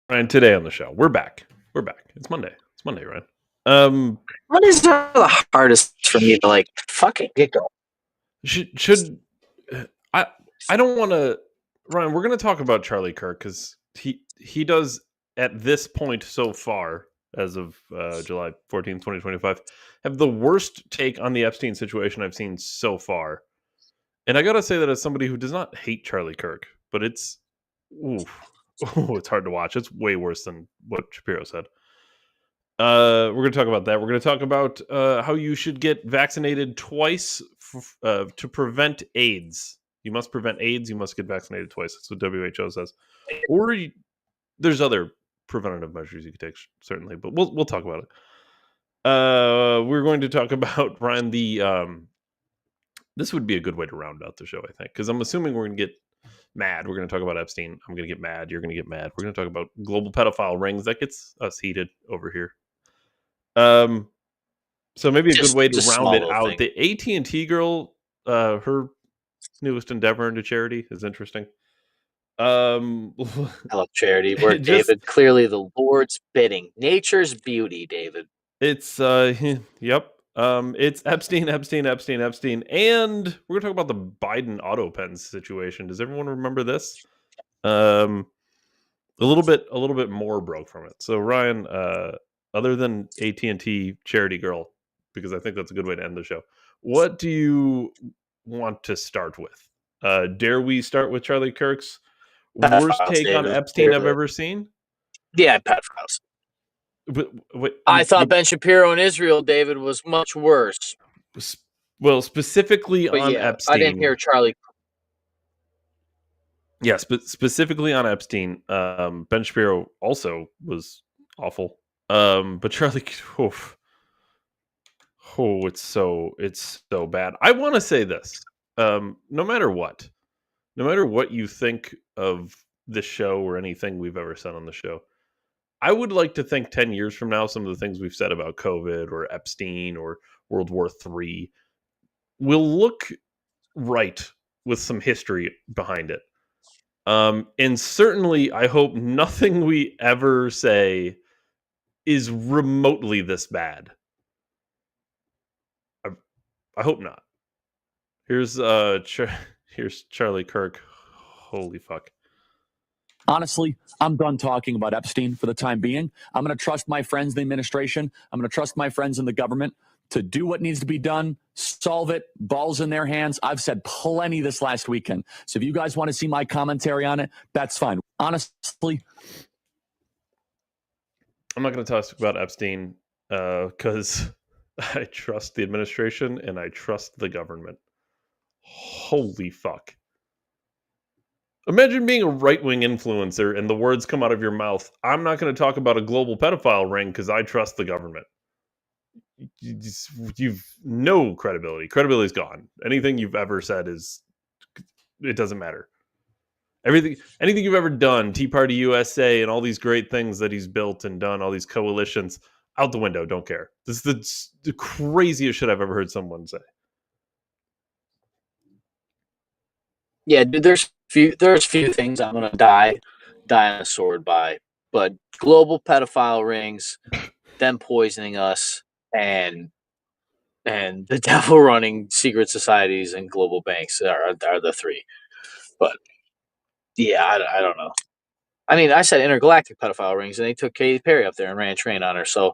Ryan, today on the show, we're back. It's Monday. Ryan. What is the hardest for me to fucking get going? Should I don't want to, Ryan. We're going to talk about Charlie Kirk because he does at this point so far, as of July 14th, 2025, have the worst take on the Epstein situation I've seen so far. And I gotta say that as somebody who does not hate Charlie Kirk, but it's it's hard to watch. It's way worse than what Shapiro said. We're going to talk about that. We're going to talk about how you should get vaccinated twice to prevent AIDS. You must prevent AIDS. You must get vaccinated twice. That's what WHO says. Or there's other preventative measures you could take, certainly, but we'll talk about it. We're going to talk about, Ryan, this would be a good way to round out the show, I think, because I'm assuming we're going to get mad. We're going to talk about Epstein. I'm going to get mad. You're going to get mad. We're going to talk about global pedophile rings. That gets us heated over here. So maybe a good way to round it out. The AT&T girl, her newest endeavor into charity is interesting. I love charity work, David. Clearly the Lord's bidding. Nature's beauty, David. It's yep. It's Epstein, and we're gonna talk about the Biden Autopen situation. Does everyone remember this? A little bit more broke from it. So Ryan, other than AT&T charity girl, because I think that's a good way to end the show, what do you want to start with? Dare we start with Charlie Kirk's worst take on Epstein I've ever seen? Yeah, pedophiles. I thought Ben Shapiro in Israel, David, was much worse. Well, specifically on Epstein. I didn't hear Charlie. Yes, but specifically on Epstein, Ben Shapiro also was awful. But Charlie, it's so bad. I want to say this. No matter what you think of this show or anything we've ever said on the show, I would like to think 10 years from now, some of the things we've said about COVID or Epstein or World War III will look right with some history behind it. And certainly, I hope nothing we ever say is remotely this bad. I hope not. Here's Charlie Kirk. Holy fuck. Honestly, I'm done talking about Epstein for the time being. I'm going to trust my friends in the administration. I'm going to trust my friends in the government to do what needs to be done, solve it, balls in their hands. I've said plenty this last weekend. So if you guys want to see my commentary on it, that's fine. Honestly, I'm not going to talk about Epstein because I trust the administration and I trust the government. Holy fuck. Imagine being a right-wing influencer and the words come out of your mouth, I'm not going to talk about a global pedophile ring because I trust the government. You've no credibility. Credibility's gone. Anything you've ever said it doesn't matter. Anything you've ever done, Tea Party USA and all these great things that he's built and done, all these coalitions, out the window, don't care. This is the craziest shit I've ever heard someone say. Yeah, dude, there's few things I'm gonna die on a sword by, but global pedophile rings, them poisoning us, and the devil running secret societies and global banks are the three. But yeah, I don't know. I mean, I said intergalactic pedophile rings, and they took Katy Perry up there and ran train on her. So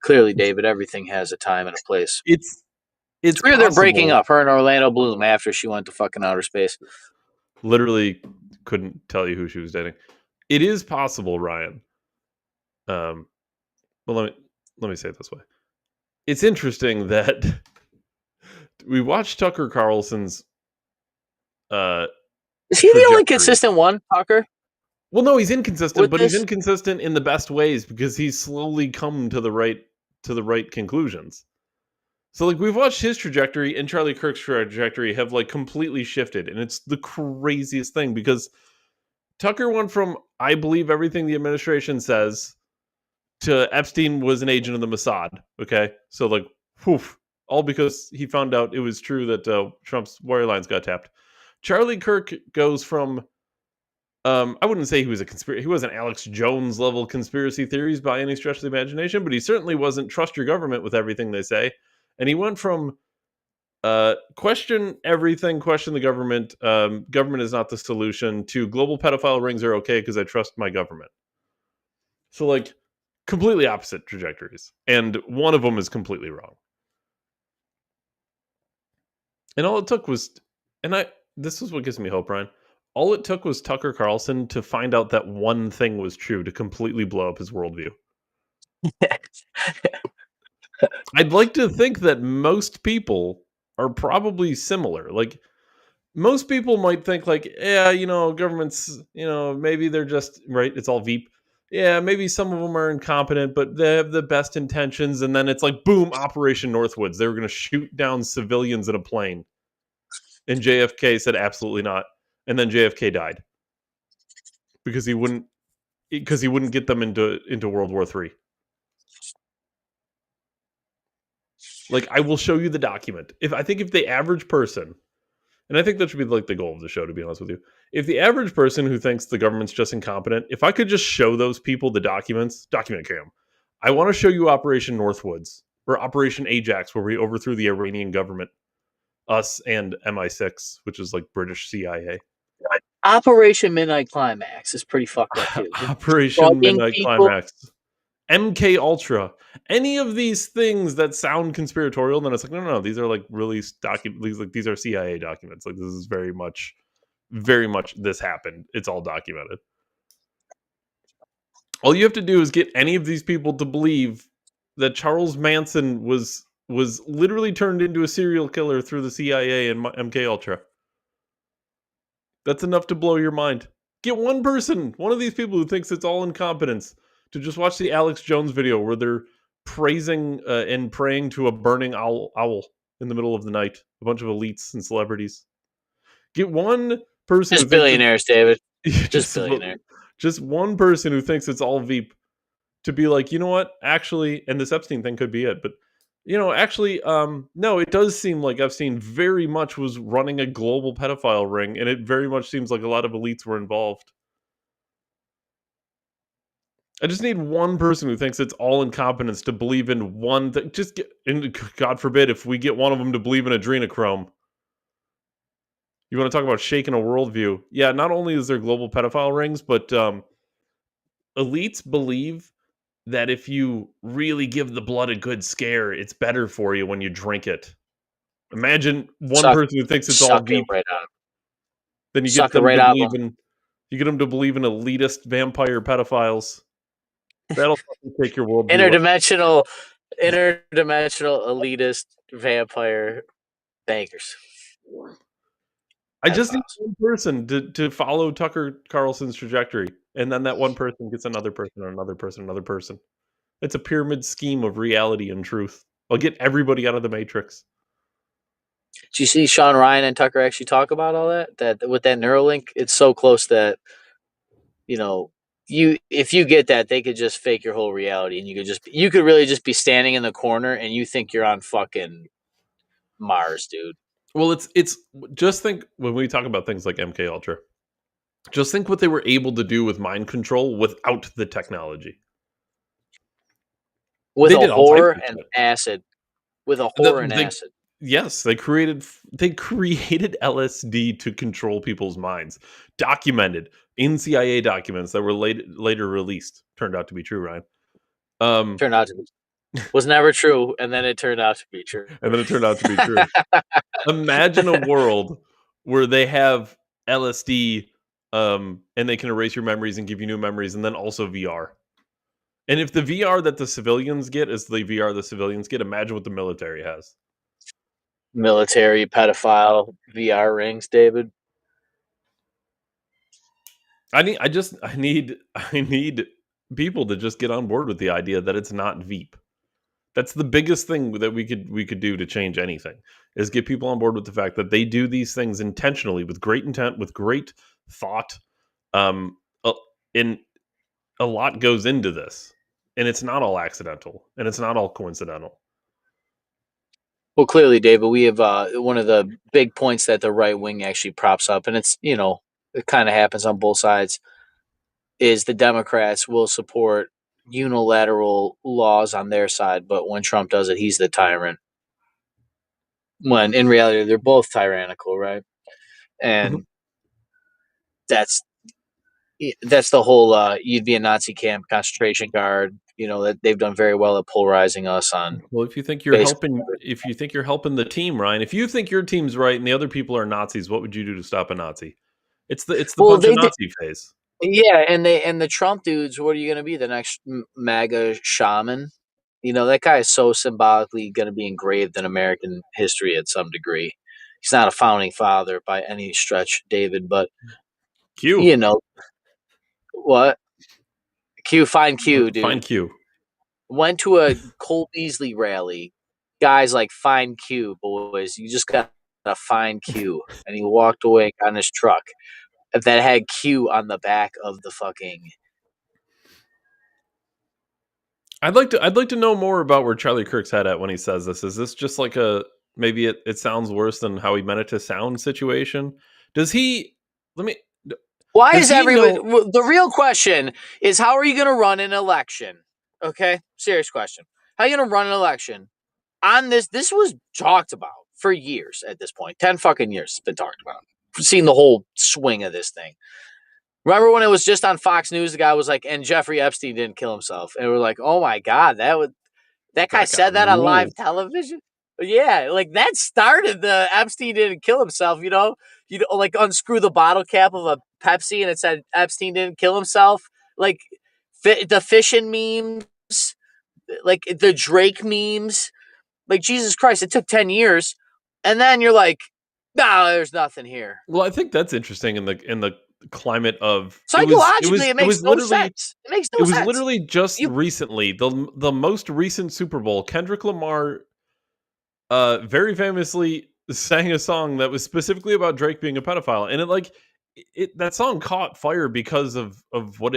clearly, David, everything has a time and a place. It's weird they're breaking up, her and Orlando Bloom, after she went to fucking outer space. Literally couldn't tell you who she was dating. It is possible, Ryan. Well, let me say it this way. It's interesting that we watched Tucker Carlson's. Is he the only consistent one, Tucker? Well, no, he's inconsistent, but he's inconsistent in the best ways because he's slowly come to the right conclusions. So, we've watched his trajectory and Charlie Kirk's trajectory have, completely shifted. And it's the craziest thing because Tucker went from, I believe everything the administration says, to Epstein was an agent of the Mossad. Okay? So, all because he found out it was true that Trump's wire lines got tapped. Charlie Kirk goes from, I wouldn't say he was he wasn't Alex Jones level conspiracy theories by any stretch of the imagination, but he certainly wasn't trust your government with everything they say. And he went from question everything, question the government, government is not the solution, to global pedophile rings are okay because I trust my government. So like completely opposite trajectories. And one of them is completely wrong. And all it took was, this is what gives me hope, Ryan. All it took was Tucker Carlson to find out that one thing was true to completely blow up his worldview. I'd like to think that most people are probably similar. Like, most people might think, like, yeah, governments, maybe they're just, right, it's all Veep. Yeah, maybe some of them are incompetent, but they have the best intentions. And then it's like, boom, Operation Northwoods. They were going to shoot down civilians in a plane. And JFK said, absolutely not. And then JFK died because he wouldn't get them into World War III. Like, I will show you the document. If the average person, and I think that should be like the goal of the show, to be honest with you, if the average person who thinks the government's just incompetent, if I could just show those people the documents, document cam, I want to show you Operation Northwoods or Operation Ajax, where we overthrew the Iranian government, us and MI6, which is like British CIA. Operation Midnight Climax is pretty fucked up too. Operation Midnight Climax, MK Ultra, any of these things that sound conspiratorial, then it's like, no, these are like really these are CIA documents. Like, this is very much this happened. It's all documented. All you have to do is get any of these people to believe that Charles Manson was literally turned into a serial killer through the CIA and MK Ultra. That's enough to blow your mind. Get one person, one of these people who thinks it's all incompetence, to just watch the Alex Jones video where they're praising and praying to a burning owl in the middle of the night. A bunch of elites and celebrities. Get one person. Just billionaires, David. Just billionaires. Just one person who thinks it's all Veep to be like, you know what? Actually, and this Epstein thing could be it, but actually, no, it does seem like Epstein very much was running a global pedophile ring, and it very much seems like a lot of elites were involved. I just need one person who thinks it's all incompetence to believe in one thing. And God forbid, if we get one of them to believe in adrenochrome. You want to talk about shaking a worldview? Yeah, not only is there global pedophile rings, but elites believe that if you really give the blood a good scare, it's better for you when you drink it. Imagine one person who thinks it's all Veep. Right, then you get them to believe in. You get them to believe in elitist vampire pedophiles. That'll take your world. Interdimensional elitist vampire bankers. I just need one person to follow Tucker Carlson's trajectory, and then that one person gets another person, another person, another person. It's a pyramid scheme of reality and truth. I'll get everybody out of the Matrix. Did you see Sean Ryan and Tucker actually talk about all that? That with that Neuralink, it's so close that if you get that, they could just fake your whole reality, and you could really just be standing in the corner and you think you're on fucking Mars, dude. Well, it's just think when we talk about things like MK Ultra, just think what they were able to do with mind control without the technology. With a whore and acid. With a whore and acid. Yes, they created LSD to control people's minds. Documented in CIA documents that were later released. Turned out to be true, Ryan. Turned out to be. Was never true, and then it turned out to be true. Imagine a world where they have LSD and they can erase your memories and give you new memories, and then also VR. And if the VR that the civilians get is the VR the civilians get, imagine what the military has. Military pedophile VR rings, David. I need people to just get on board with the idea that it's not Veep. That's the biggest thing that we could do to change anything, is get people on board with the fact that they do these things intentionally, with great intent, with great thought. And a lot goes into this, and it's not all accidental, and it's not all coincidental. Well, clearly, David, we have one of the big points that the right wing actually props up, and it's it kind of happens on both sides, is the Democrats will support unilateral laws on their side, but when Trump does it, he's the tyrant. When in reality, they're both tyrannical, right? And that's the whole you'd be a Nazi camp, concentration guard. That they've done very well at polarizing us on. Well, if you think you're helping the team, Ryan, if you think your team's right and the other people are Nazis, what would you do to stop a Nazi? It's the punch a Nazi phase. Yeah, and the Trump dudes, what are you going to be, the next MAGA shaman? That guy is so symbolically going to be engraved in American history at some degree. He's not a founding father by any stretch, David, but Q. What? Find Q, dude. Find Q. Went to a Cole Beasley rally. Guys like, find Q, boys. You just got to find Q. And he walked away on his truck that had Q on the back of the fucking. I'd like to know more about where Charlie Kirk's head at when he says this. Is this just like maybe it sounds worse than how he meant it to sound situation? Does he? Why is everybody? The real question is, how are you going to run an election? Okay, serious question. How are you going to run an election on this? This was talked about for years at this point. 10 fucking years it's been talked about. We've seen the whole swing of this thing. Remember when it was just on Fox News? The guy was like, "And Jeffrey Epstein didn't kill himself," and we're like, "Oh my god, that guy said that on live television." Yeah, like that started the Epstein didn't kill himself. Like unscrew the bottle cap of a Pepsi and it said Epstein didn't kill himself. Like the fishing memes, like the Drake memes. Like, Jesus Christ, it took 10 years, and then you're like, "No, there's nothing here." Well, I think that's interesting in the climate of psychologically, it makes no sense. It makes no sense. It was literally just recently, the most recent Super Bowl, Kendrick Lamar very famously sang a song that was specifically about Drake being a pedophile, and that song caught fire because of what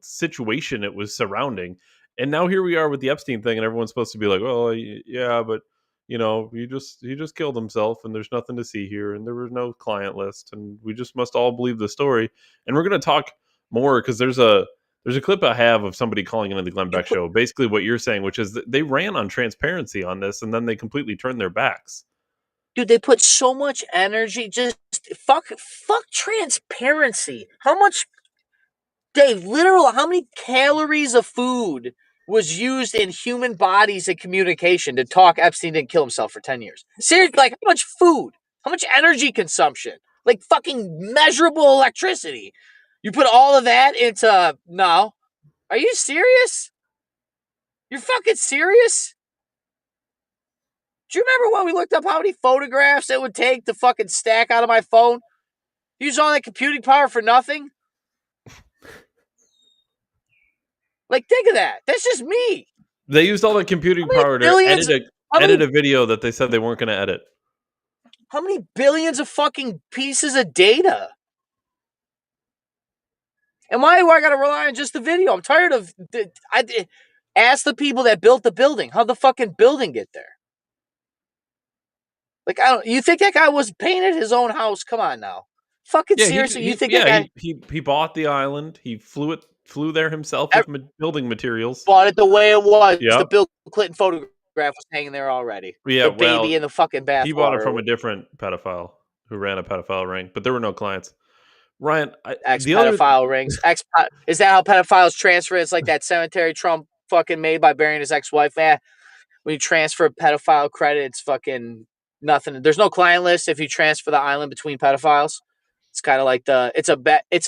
situation it was surrounding. And now here we are with the Epstein thing, and everyone's supposed to be like, "Oh, yeah, but he just killed himself, and there's nothing to see here, and there was no client list, and we just must all believe the story." And we're going to talk more because there's a clip I have of somebody calling into the Glenn Beck show, basically what you're saying, which is that they ran on transparency on this, and then they completely turned their backs. Dude, they put so much energy. Just fuck transparency. How much, Dave? Literal, how many calories of food was used in human bodies and communication to talk Epstein didn't kill himself for 10 years? Seriously, like, how much food? How much energy consumption? Like fucking measurable electricity. You put all of that into, no. Are you serious? You're fucking serious? Do you remember when we looked up how many photographs it would take to fucking stack out of my phone? Use all that computing power for nothing? Like, think of that. That's just me. They used all the computing power to edit a video that they said they weren't going to edit. How many billions of fucking pieces of data? And why do I got to rely on just the video? I'm tired of... ask the people that built the building. How'd the fucking building get there? Like, you think that guy was painted his own house? Come on now. Fucking seriously, you think that guy... He bought the island. He flew there himself with building materials. Bought it the way it was. Yep. The Bill Clinton photograph was hanging there already. Yeah, the baby in the fucking bath. He bought it from a different pedophile who ran a pedophile ring, but there were no clients. Ryan, ex-pedophile rings. Is that how pedophiles transfer? It's like that cemetery Trump fucking made by burying his ex-wife. When you transfer pedophile credit, it's fucking nothing. There's no client list if you transfer the island between pedophiles. It's kind of like it's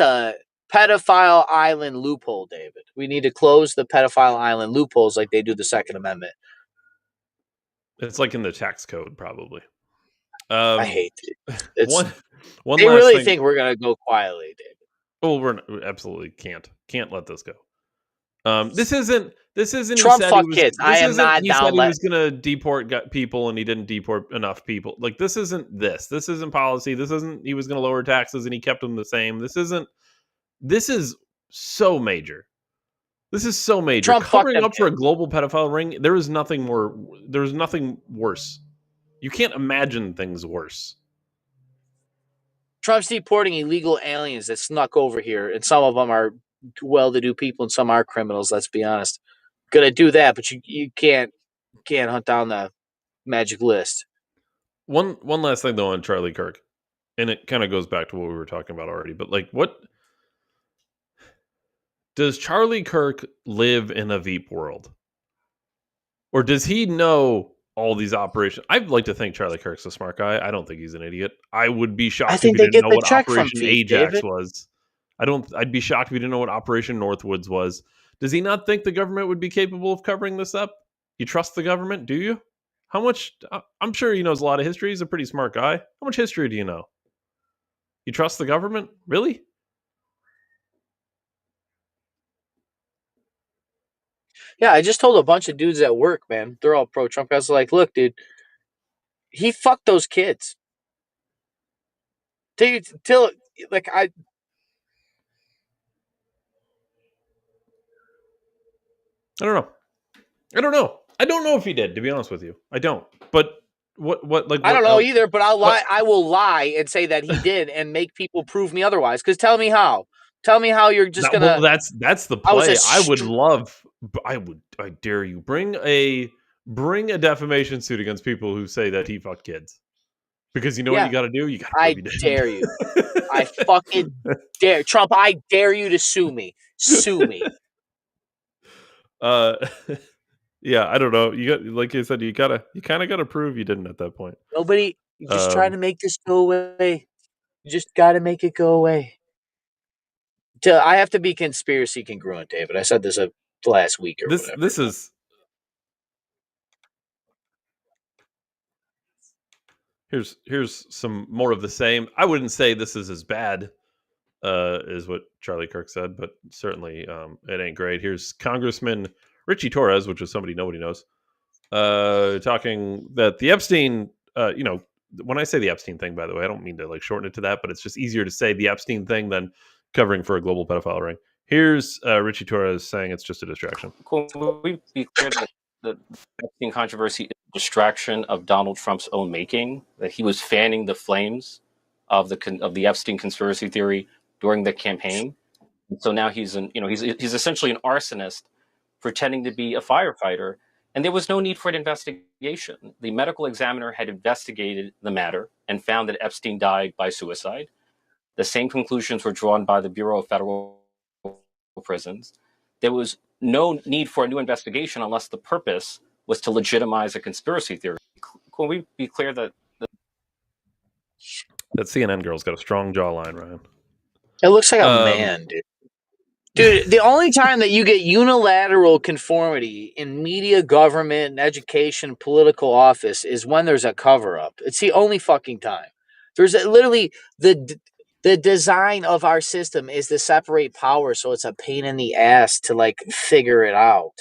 a pedophile island loophole, David. We need to close the pedophile island loopholes like they do the Second Amendment. It's like in the tax code, probably. I hate it. One they last really thing. Think we're gonna go quietly, David. Oh, we absolutely can't let this go. This isn't Trump fuck kids. I am not he down. He said he was gonna deport people and he didn't deport enough people. Like, this isn't policy. This isn't he was gonna lower taxes and he kept them the same. This is so major. This is so major. Trump covering up for a global pedophile ring. There's nothing worse. You can't imagine things worse. Trump's deporting illegal aliens that snuck over here, and some of them are well-to-do people, and some are criminals. Let's be honest. Gonna do that, but you can't hunt down the magic list. One last thing though on Charlie Kirk, and it kind of goes back to what we were talking about already. But like, what does Charlie Kirk live in a Veep world, or does he know all these operations? I'd like to think Charlie Kirk's a smart guy. I don't think he's an idiot. I would be shocked if he didn't know what Operation Ajax was. I'd be shocked if he didn't know what Operation Northwoods was. Does he not think the government would be capable of covering this up? You trust the government, do you? How much? I'm sure he knows a lot of history. He's a pretty smart guy. How much history do you know? You trust the government? Really? Yeah, I just told a bunch of dudes at work, man. They're all pro-Trump. I was like, look, dude, he fucked those kids. Till like I don't know. I don't know if he did, to be honest with you. I don't. But I don't know either, but I'll lie. I will lie and say that he did and make people prove me otherwise. Because tell me how. Tell me how you're just gonna. Well, that's the play. I dare you. Bring a defamation suit against people who say that he fucked kids. Because you know what you got to do? You got to I dare you. I fucking dare. Trump, I dare you to sue me. Sue me. Yeah, I don't know. You got, like you said, you kind of gotta prove you didn't at that point. Nobody, you're just trying to make this go away. You just got to make it go away. I have to be conspiracy congruent, David. I said this last week or whatever. This is. Here's some more of the same. I wouldn't say this is as bad is what Charlie Kirk said, but certainly it ain't great. Here's Congressman Richie Torres, which is somebody nobody knows, talking that the Epstein, when I say the Epstein thing, by the way, I don't mean to like shorten it to that, but it's just easier to say the Epstein thing than covering for a global pedophile ring. Here's Richie Torres saying it's just a distraction. Will we be clear that the Epstein controversy is a distraction of Donald Trump's own making, that he was fanning the flames of the Epstein conspiracy theory during the campaign? And so now he's essentially an arsonist pretending to be a firefighter, and there was no need for an investigation. The medical examiner had investigated the matter and found that Epstein died by suicide. The same conclusions were drawn by the Bureau of Federal Prisons. There was no need for a new investigation unless the purpose was to legitimize a conspiracy theory. Can we be clear that that CNN girl's got a strong jawline, Ryan? It looks like a man, dude. Dude, the only time that you get unilateral conformity in media, government, and education, political office is when there's a cover-up. It's the only fucking time. There's literally the design of our system is to separate power, so it's a pain in the ass to like figure it out.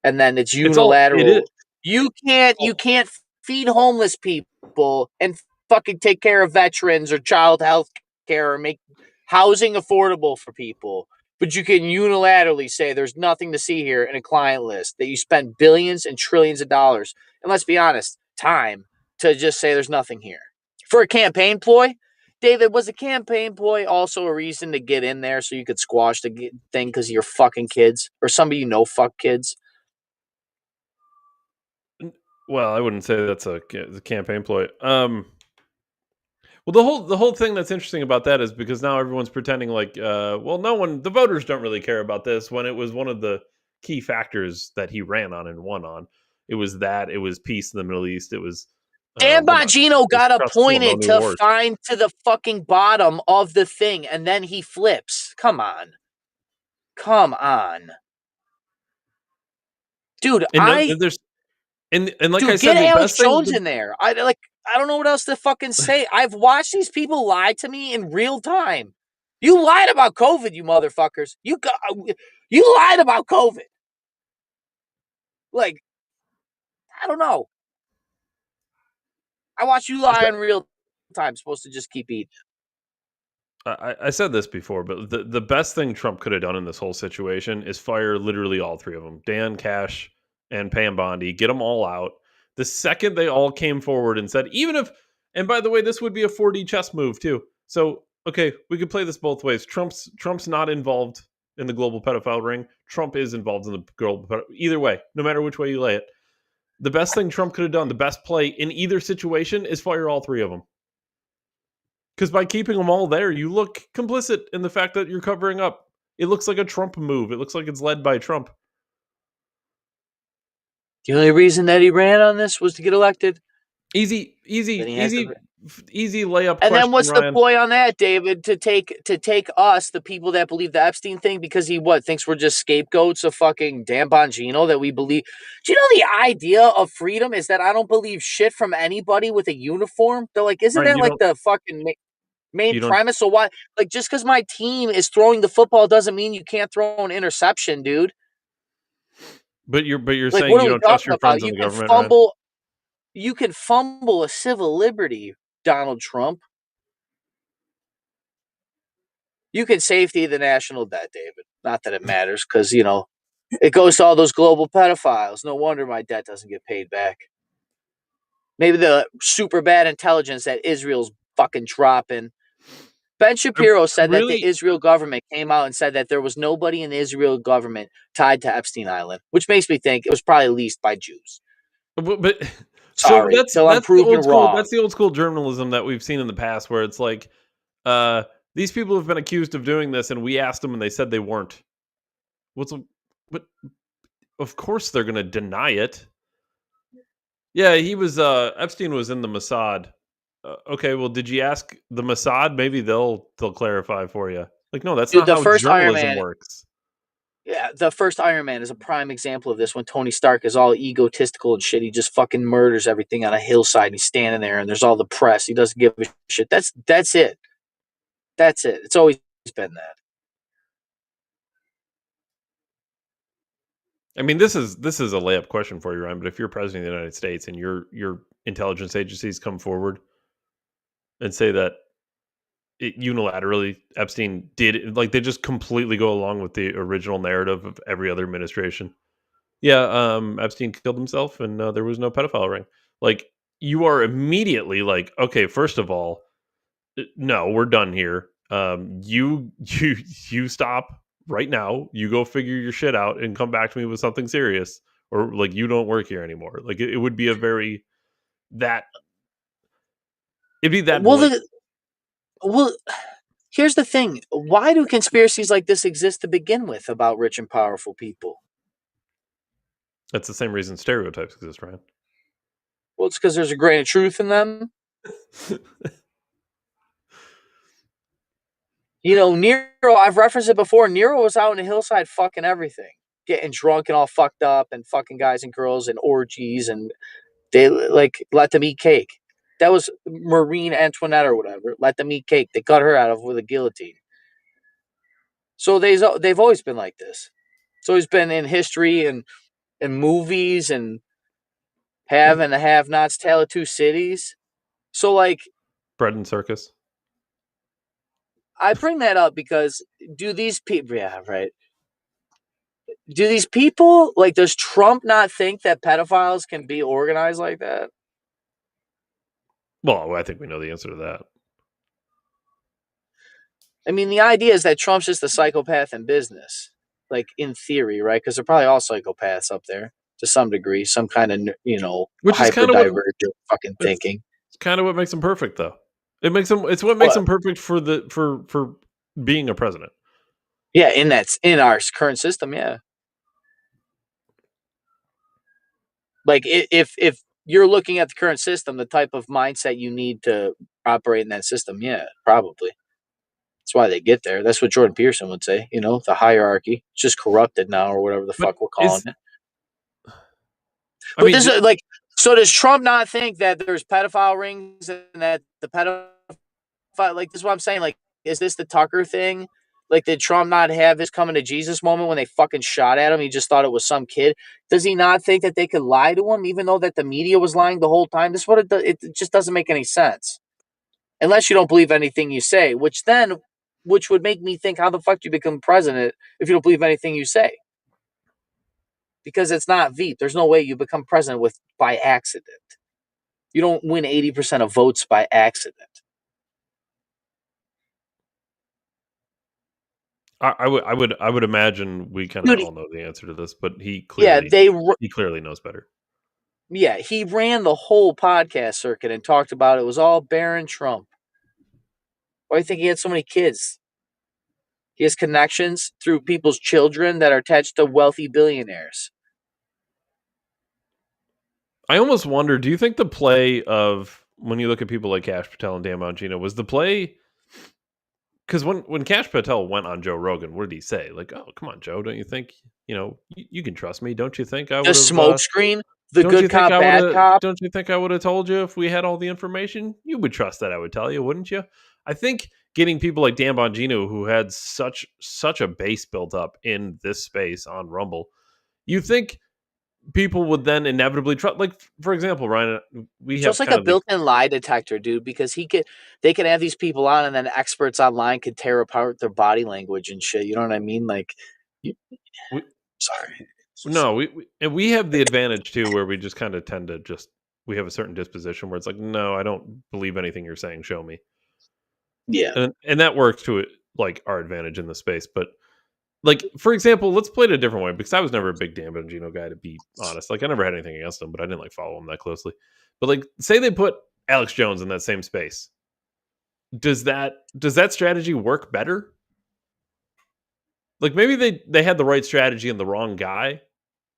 And then it's unilateral. You can't feed homeless people and fucking take care of veterans or child health care or make housing affordable for people, but you can unilaterally say there's nothing to see here in a client list that you spend billions and trillions of dollars, and let's be honest, time to just say there's nothing here. For a campaign ploy, David, was a campaign ploy also a reason to get in there so you could squash the thing because of your fucking kids or somebody fuck kids? Well, I wouldn't say that's a campaign ploy. Well, the whole thing that's interesting about that is because now everyone's pretending like, the voters don't really care about this when it was one of the key factors that he ran on and won on. It was peace in the Middle East. It was Dan Bongino got appointed to find to the fucking bottom of the thing, and then he flips. Come on, dude. Get Alex Jones in there. I don't know what else to fucking say. I've watched these people lie to me in real time. You lied about COVID, you motherfuckers. You lied about COVID. Like, I don't know. I watch you lie in real time. Supposed to just keep eating. I said this before, but the best thing Trump could have done in this whole situation is fire literally all three of them. Dan, Cash, and Pam Bondi. Get them all out. The second they all came forward and said, even if And by the way, this would be a 4D chess move too. So, okay, we could play this both ways. Trump's not involved in the global pedophile ring. Trump is involved in the global either way, no matter which way you lay it. The best thing Trump could have done, the best play in either situation, is fire all three of them. Because by keeping them all there, you look complicit in the fact that you're covering up. It looks like a Trump move. It looks like it's led by Trump. The only reason that he ran on this was to get elected. Easy layup. And question, then what's Ryan. the ploy on that, David? To take us, the people that believe the Epstein thing, because he thinks we're just scapegoats of fucking Dan Bongino, that we believe. Do you know the idea of freedom is that I don't believe shit from anybody with a uniform? They're like, isn't Ryan, that like the fucking main premise? So why, like, just because my team is throwing the football doesn't mean you can't throw an interception, dude. But you're like, saying you don't trust your friends in the government, Ryan? You can fumble a civil liberty, Donald Trump. You can safety the national debt, David. Not that it matters, because, you know, it goes to all those global pedophiles. No wonder my debt doesn't get paid back. Maybe the super bad intelligence that Israel's fucking dropping. Ben Shapiro said that the Israel government came out and said that there was nobody in the Israel government tied to Epstein Island, which makes me think it was probably leased by Jews. But sorry, so I'm proven wrong. That's the old school journalism that we've seen in the past, where it's like, these people have been accused of doing this, and we asked them, and they said they weren't. But of course they're going to deny it. Yeah, he was. Epstein was in the Mossad. Okay, well, did you ask the Mossad? Maybe they'll clarify for you. Like, no, that's not how journalism works. Yeah, the first Iron Man is a prime example of this. When Tony Stark is all egotistical and shit, he just fucking murders everything on a hillside. And he's standing there, and there's all the press. He doesn't give a shit. That's it. That's it. It's always been that. I mean, this is a layup question for you, Ryan. But if you're president of the United States and your intelligence agencies come forward and say that unilaterally Epstein did, like, they just completely go along with the original narrative of every other administration. Yeah, Epstein killed himself, and there was no pedophile ring. Like, you are immediately like, okay, first of all, no, we're done here. You stop right now. You go figure your shit out and come back to me with something serious, or like, you don't work here anymore. Like, it would be it'd be that. Well, here's the thing. Why do conspiracies like this exist to begin with about rich and powerful people? That's the same reason stereotypes exist, Ryan. Well, it's because there's a grain of truth in them. You know, Nero, I've referenced it before. Nero was out on the hillside fucking everything. Getting drunk and all fucked up and fucking guys and girls and orgies, and they like let them eat cake. That was Marie Antoinette or whatever. Let them eat cake. They cut her out of with a guillotine. So they've always been like this. It's always been in history and in movies and have and the have-nots, Tale of Two Cities. So, like, bread and circus. I bring that up because do these people, do these people, like, does Trump not think that pedophiles can be organized like that? Well, I think we know the answer to that. I mean, the idea is that Trump's just a psychopath in business, like, in theory, right? Because they're probably all psychopaths up there to some degree, some kind of, you know, hyper-divergent fucking thinking. It's kind of what makes him perfect, though. It's what makes him perfect for being a president. Yeah, in our current system, yeah. Like, if you're looking at the current system, the type of mindset you need to operate in that system, yeah, probably. That's why they get there. That's what Jordan Peterson would say, you know, the hierarchy. It's just corrupted now, or whatever the fuck we're calling it. But this is like, so does Trump not think that there's pedophile rings and that the pedophile, like, this is what I'm saying, like, is this the Tucker thing? Like, did Trump not have this coming to Jesus moment when they fucking shot at him? He just thought it was some kid. Does he not think that they could lie to him, even though that the media was lying the whole time? This is what it just doesn't make any sense. Unless you don't believe anything you say, which would make me think, how the fuck do you become president if you don't believe anything you say? Because it's not Veep. There's no way you become president by accident. You don't win 80% of votes by accident. I would imagine we kind of all know the answer to this, but he clearly knows better. Yeah, he ran the whole podcast circuit and talked about it was all Barron Trump. Why do you think he had so many kids? He has connections through people's children that are attached to wealthy billionaires. I almost wonder, do you think the play of, when you look at people like Kash Patel and Dan Bongino, was the play... Because when Kash Patel went on Joe Rogan, what did he say? Like, oh, come on, Joe, don't you think, you can trust me? Don't you think I would have... The smoke screen, the good cop, bad cop. Don't you think I would have told you if we had all the information? You would trust that I would tell you, wouldn't you? I think getting people like Dan Bongino, who had such a base built up in this space on Rumble, you think people would then inevitably trust. Like, for example, Ryan, we have just like a built-in lie detector, dude, because they could have these people on, and then experts online could tear apart their body language and shit. You know what I mean? Like, sorry. No, we have the advantage too, where we just kind of tend to we have a certain disposition where it's like, no, I don't believe anything you're saying. Show me. Yeah, and that works to like our advantage in the space, but. Like, for example, let's play it a different way, because I was never a big Dan Bongino guy, to be honest. Like, I never had anything against him, but I didn't like follow him that closely. But like, say they put Alex Jones in that same space. Does that strategy work better? Like, maybe they had the right strategy and the wrong guy,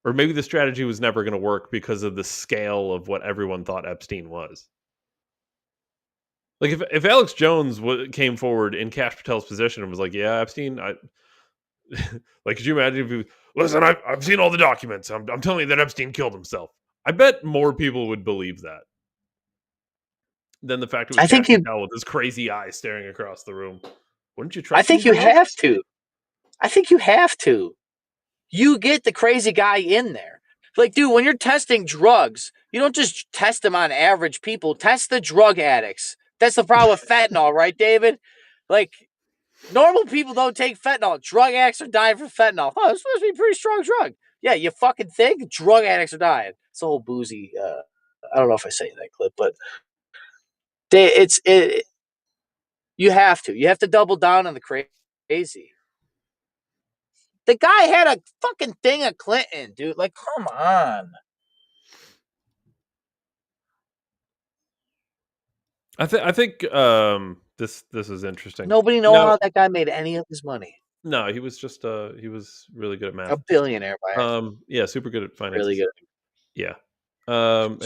or maybe the strategy was never going to work because of the scale of what everyone thought Epstein was. Like, if Alex Jones came forward in Kash Patel's position and was like, yeah, Epstein, like, could you imagine if you listen? I've seen all the documents. I'm telling you that Epstein killed himself. I bet more people would believe that than the fact it was Kash Patel with his crazy eyes staring across the room. Wouldn't you trust? I think you have to. I think you have to. You get the crazy guy in there. Like, dude, when you're testing drugs, you don't just test them on average people. Test the drug addicts. That's the problem with fentanyl, right, David? Like, normal people don't take fentanyl. Drug addicts are dying from fentanyl. Oh, it's supposed to be a pretty strong drug. Yeah, you fucking think? Drug addicts are dying. It's a whole boozy. I don't know if I say that clip, but you have to. You have to double down on the crazy. The guy had a fucking thing of Clinton, dude. Like, come on. I think this is interesting. Nobody knows how that guy made any of his money. No, he was just he was really good at math. A billionaire by yeah, super good at finance. Really good. Yeah. And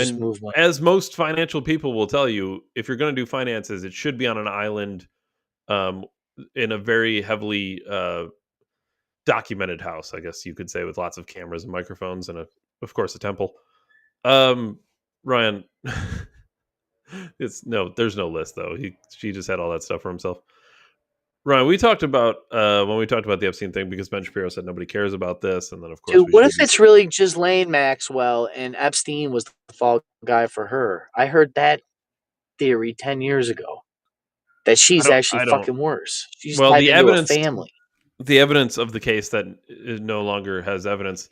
as most financial people will tell you, if you're going to do finances, it should be on an island in a very heavily documented house, I guess you could say, with lots of cameras and microphones and of course a temple. Ryan, there's no list though. She just had all that stuff for himself. Ryan, we talked about when we talked about the Epstein thing, because Ben Shapiro said nobody cares about this, and then of course, dude, what if it's really Ghislaine Maxwell and Epstein was the fall guy for her? I heard that theory 10 years ago, that she's actually fucking worse. She's tied into a family. The evidence of the case that it no longer has evidence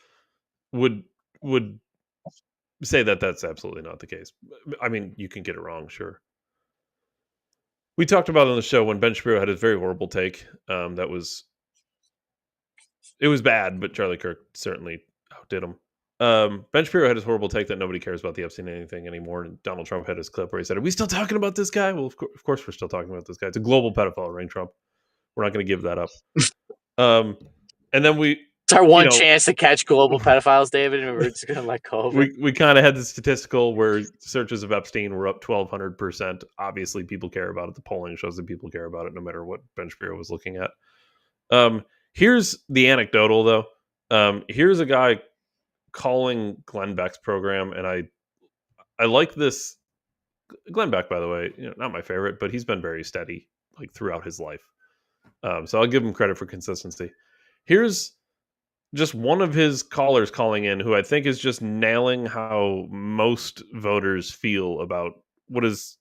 would say that that's absolutely not the case. I mean, you can get it wrong, sure. We talked about it on the show when Ben Shapiro had his very horrible take. It was bad, but Charlie Kirk certainly outdid him. Ben Shapiro had his horrible take that nobody cares about the Epstein anything anymore, and Donald Trump had his clip where he said, "Are we still talking about this guy?" Well, of course we're still talking about this guy. It's a global pedophile ring, Trump. We're not going to give that up. And then it's our one chance to catch global pedophiles, David, and we're just going to let go of it. We kind of had the statistical where searches of Epstein were up 1,200%. Obviously, people care about it. The polling shows that people care about it, no matter what Ben Shapiro was looking at. Here's the anecdotal, though. Here's a guy calling Glenn Beck's program, and I like this. Glenn Beck, by the way, not my favorite, but he's been very steady like throughout his life. So I'll give him credit for consistency. Here's just one of his callers calling in, who I think is just nailing how most voters feel about what is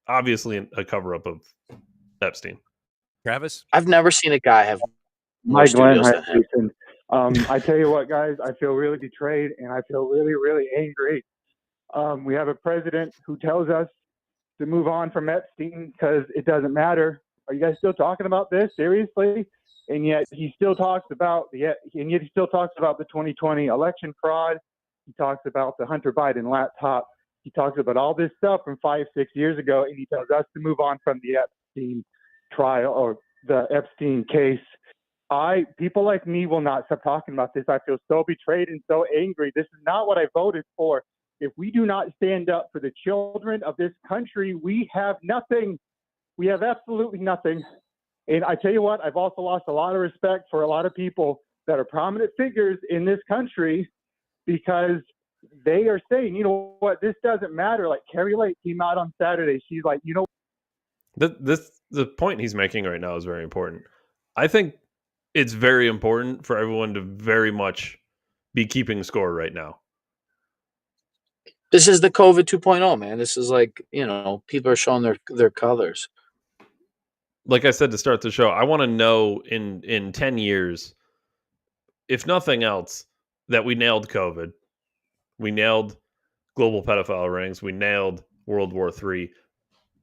obviously a cover-up of Epstein. Travis? I've never seen a guy have more studios than him. I tell you what, guys, I feel really betrayed, and I feel really, really angry. We have a president who tells us to move on from Epstein because it doesn't matter. Are you guys still talking about this seriously? And yet he still talks about the 2020 election fraud. He talks about the Hunter Biden laptop. He talks about all this stuff from 5-6 years ago, and he tells us to move on from the Epstein trial or the Epstein case. People like me will not stop talking about this. I feel so betrayed and so angry. This is not what I voted for. If we do not stand up for the children of this country, we have nothing. We have absolutely nothing. And I tell you what, I've also lost a lot of respect for a lot of people that are prominent figures in this country because they are saying, you know what, this doesn't matter. Like Carrie Lake came out on Saturday. She's like, you know, the point he's making right now is very important. I think it's very important for everyone to very much be keeping score right now. This is the COVID 2.0, man. This is like, you know, people are showing their colors. Like I said to start the show, I want to know in 10 years, if nothing else, that we nailed COVID. We nailed global pedophile rings. We nailed World War III.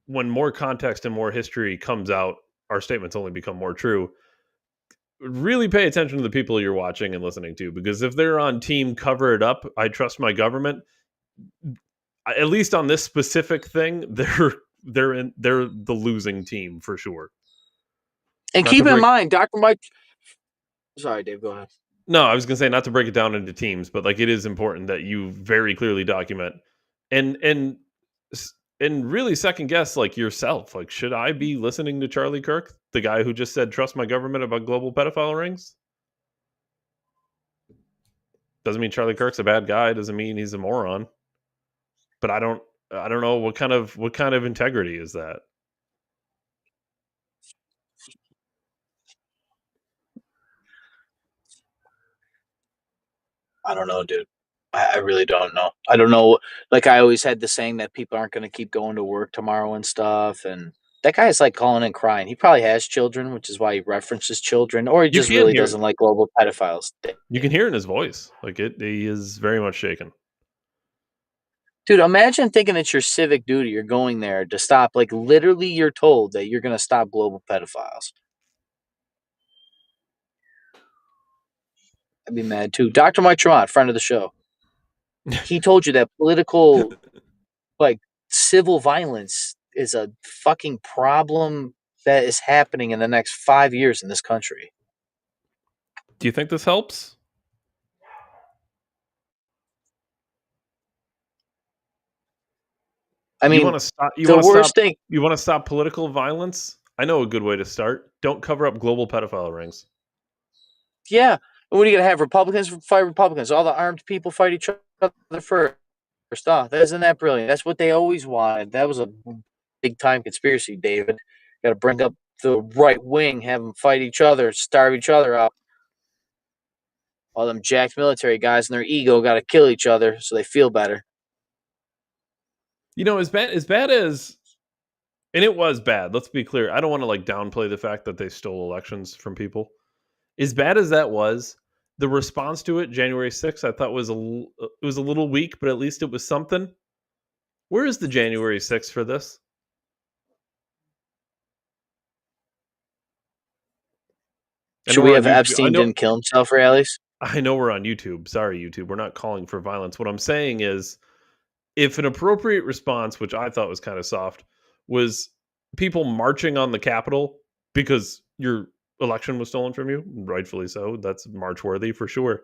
When more context and more history comes out, our statements only become more true. Really pay attention to the people you're watching and listening to, because if they're on team cover it up, I trust my government, at least on this specific thing, they're the losing team for sure. And keep in mind, Dr. Mike. Sorry, Dave, go ahead. No, I was going to say, not to break it down into teams, but like it is important that you very clearly document and really second guess like yourself. Like, should I be listening to Charlie Kirk, the guy who just said trust my government about global pedophile rings? Doesn't mean Charlie Kirk's a bad guy. Doesn't mean he's a moron. But I don't know what kind of integrity is that. I don't know, dude. I really don't know. I don't know. Like, I always had the saying that people aren't going to keep going to work tomorrow and stuff. And that guy is like calling and crying. He probably has children, which is why he references children, or he just really doesn't like global pedophiles. You can hear it in his voice. Like he is very much shaken. Dude, imagine thinking it's your civic duty. You're going there to stop. Like, literally, you're told that you're going to stop global pedophiles. I'd be mad too. Dr. Mike Tremont, friend of the show. He told you that political, like, civil violence is a fucking problem that is happening in the next 5 years in this country. Do you think this helps? I mean, you want to stop. You want to stop political violence? I know a good way to start. Don't cover up global pedophile rings. Yeah. What are you going to have? Republicans fight Republicans. All the armed people fight each other first. Isn't that brilliant? That's what they always wanted. That was a big-time conspiracy, David. Got to bring up the right wing, have them fight each other, starve each other out. All them jacked military guys and their ego got to kill each other so they feel better. You know, as bad as, and it was bad. Let's be clear. I don't want to like downplay the fact that they stole elections from people. As bad as that was, the response to it, January 6th, I thought was a little weak, but at least it was something. Where is the January 6th for this? Should we have Epstein didn't kill himself rallies? I know we're on YouTube. Sorry, YouTube. We're not calling for violence. What I'm saying is, if an appropriate response, which I thought was kind of soft, was people marching on the Capitol because your election was stolen from you, rightfully so, that's march worthy for sure.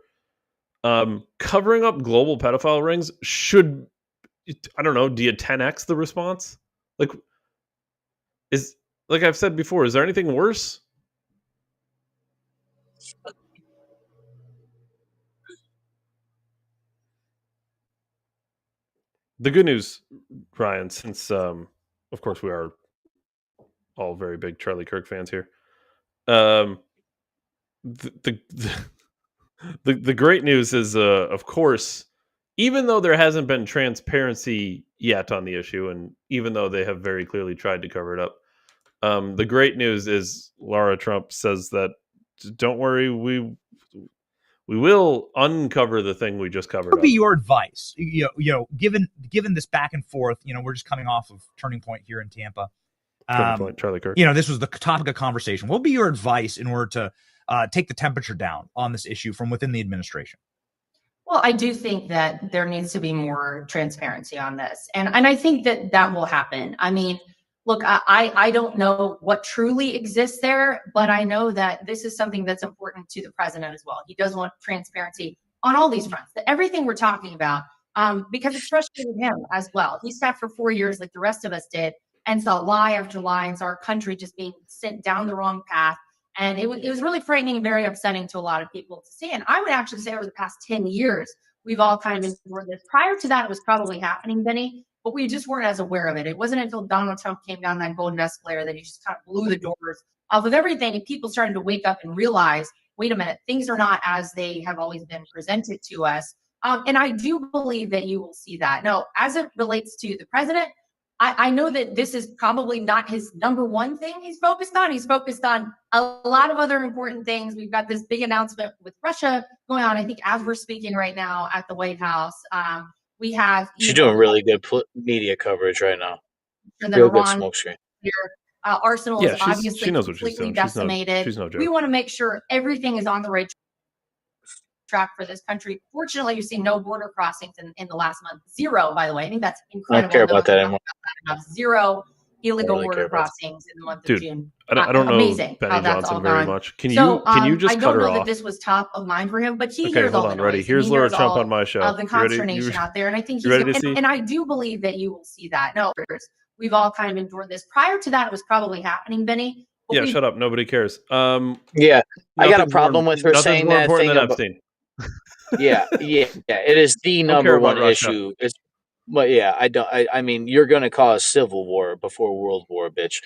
Covering up global pedophile rings should, I don't know, do you 10x the response? Like I've said before, is there anything worse? The good news, Ryan, since of course we are all very big Charlie Kirk fans here. The great news is, of course, even though there hasn't been transparency yet on the issue, and even though they have very clearly tried to cover it up, the great news is Lara Trump says that don't worry, We will uncover the thing we just covered. What would be your advice? Given this back and forth, we're just coming off of Turning Point here in Tampa. Turning Point, Charlie Kirk. This was the topic of conversation. What would be your advice in order to take the temperature down on this issue from within the administration? Well, I do think that there needs to be more transparency on this. And I think that will happen. I mean, look, I don't know what truly exists there, but I know that this is something that's important to the president as well. He does want transparency on all these fronts, everything we're talking about, because it's frustrating him as well. He sat for 4 years like the rest of us did and saw lie after lie and saw our country just being sent down the wrong path. And it was really frightening and very upsetting to a lot of people to see. And I would actually say over the past 10 years, we've all kind of endured this. Prior to that, it was probably happening, Benny, but we just weren't as aware of it. It wasn't until Donald Trump came down that golden escalator that he just kind of blew the doors off of everything. And people started to wake up and realize, wait a minute, things are not as they have always been presented to us. And I do believe that you will see that. Now, as it relates to the president, I know that this is probably not his number one thing he's focused on. He's focused on a lot of other important things. We've got this big announcement with Russia going on, I think, as we're speaking right now at the White House. We have... She's doing really good media coverage right now. Real good smoke screen. Arsenal is obviously she knows what she's completely doing. decimated. She's no joke. We want to make sure everything is on the right track for this country. Fortunately, you've seen no border crossings in the last month. Zero, by the way. I think that's incredible. I don't care about that anymore. Zero illegal border crossings in the month of June. I don't know Amazing Benny how that's Johnson all very gone. much. Can you just I cut her don't know off? that this was top of mind for him, but he Okay, hears hold all on, the ready. noise. Here's He Laura hears Trump all on my show. of the consternation out there, and I think he's ready to see? and I do believe that you will see that. No, we've all kind of endured this. Prior to that, it was probably happening, Benny. Yeah, shut up. Nobody cares. Yeah, I got a problem with her saying that thing than about Epstein. Yeah. It is the number one issue. But yeah, I mean, you're going to cause civil war before world war, bitch.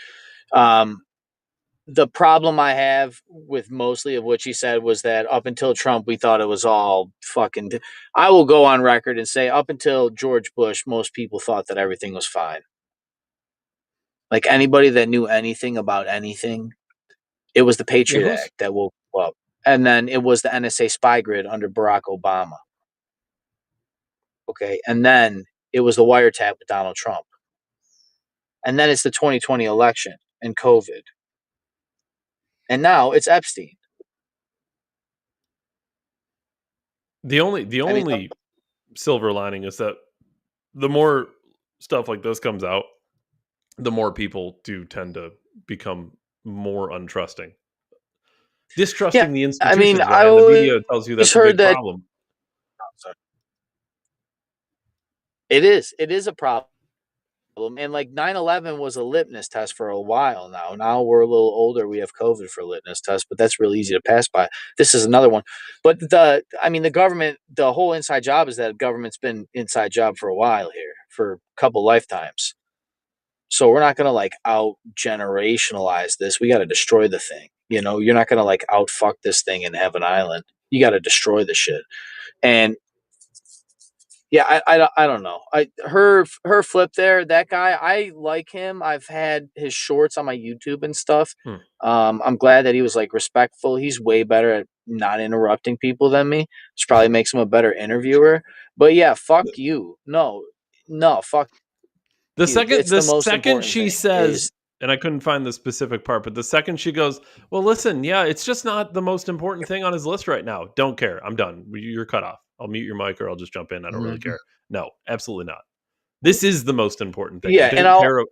The problem I have with mostly of what she said was that up until Trump, we thought it was all fucking. I will go on record and say, up until George Bush, most people thought that everything was fine. Like anybody that knew anything about anything, it was the Patriot Act that woke up. And then it was the NSA spy grid under Barack Obama. Okay. And then it was the wiretap with Donald Trump. And then it's the 2020 election and COVID. And now it's Epstein. The only silver lining is that the more stuff like this comes out, the more people do tend to become more untrusting. Distrusting the institutions. I mean, the media tells you that's a big problem. It is a problem. And like 9/11 was a litmus test for a while now. Now we're a little older. We have COVID for a litmus test, but that's really easy to pass by. This is another one. But the government, the whole inside job is that the government's been inside job for a while here, for a couple lifetimes. So we're not going to like out generationalize this. We got to destroy the thing. You know, you're not going to like out fuck this thing and have an island. You got to destroy the shit. And yeah, I don't know. Her flip there, that guy, I like him. I've had his shorts on my YouTube and stuff. I'm glad that he was like respectful. He's way better at not interrupting people than me, which probably makes him a better interviewer. But yeah, fuck you. No, fuck. The second she says, and I couldn't find the specific part, but the second she goes, well, listen, yeah, it's just not the most important thing on his list right now. Don't care. I'm done. You're cut off. I'll mute your mic or I'll just jump in. I don't really care. No, absolutely not. This is the most important thing. Yeah,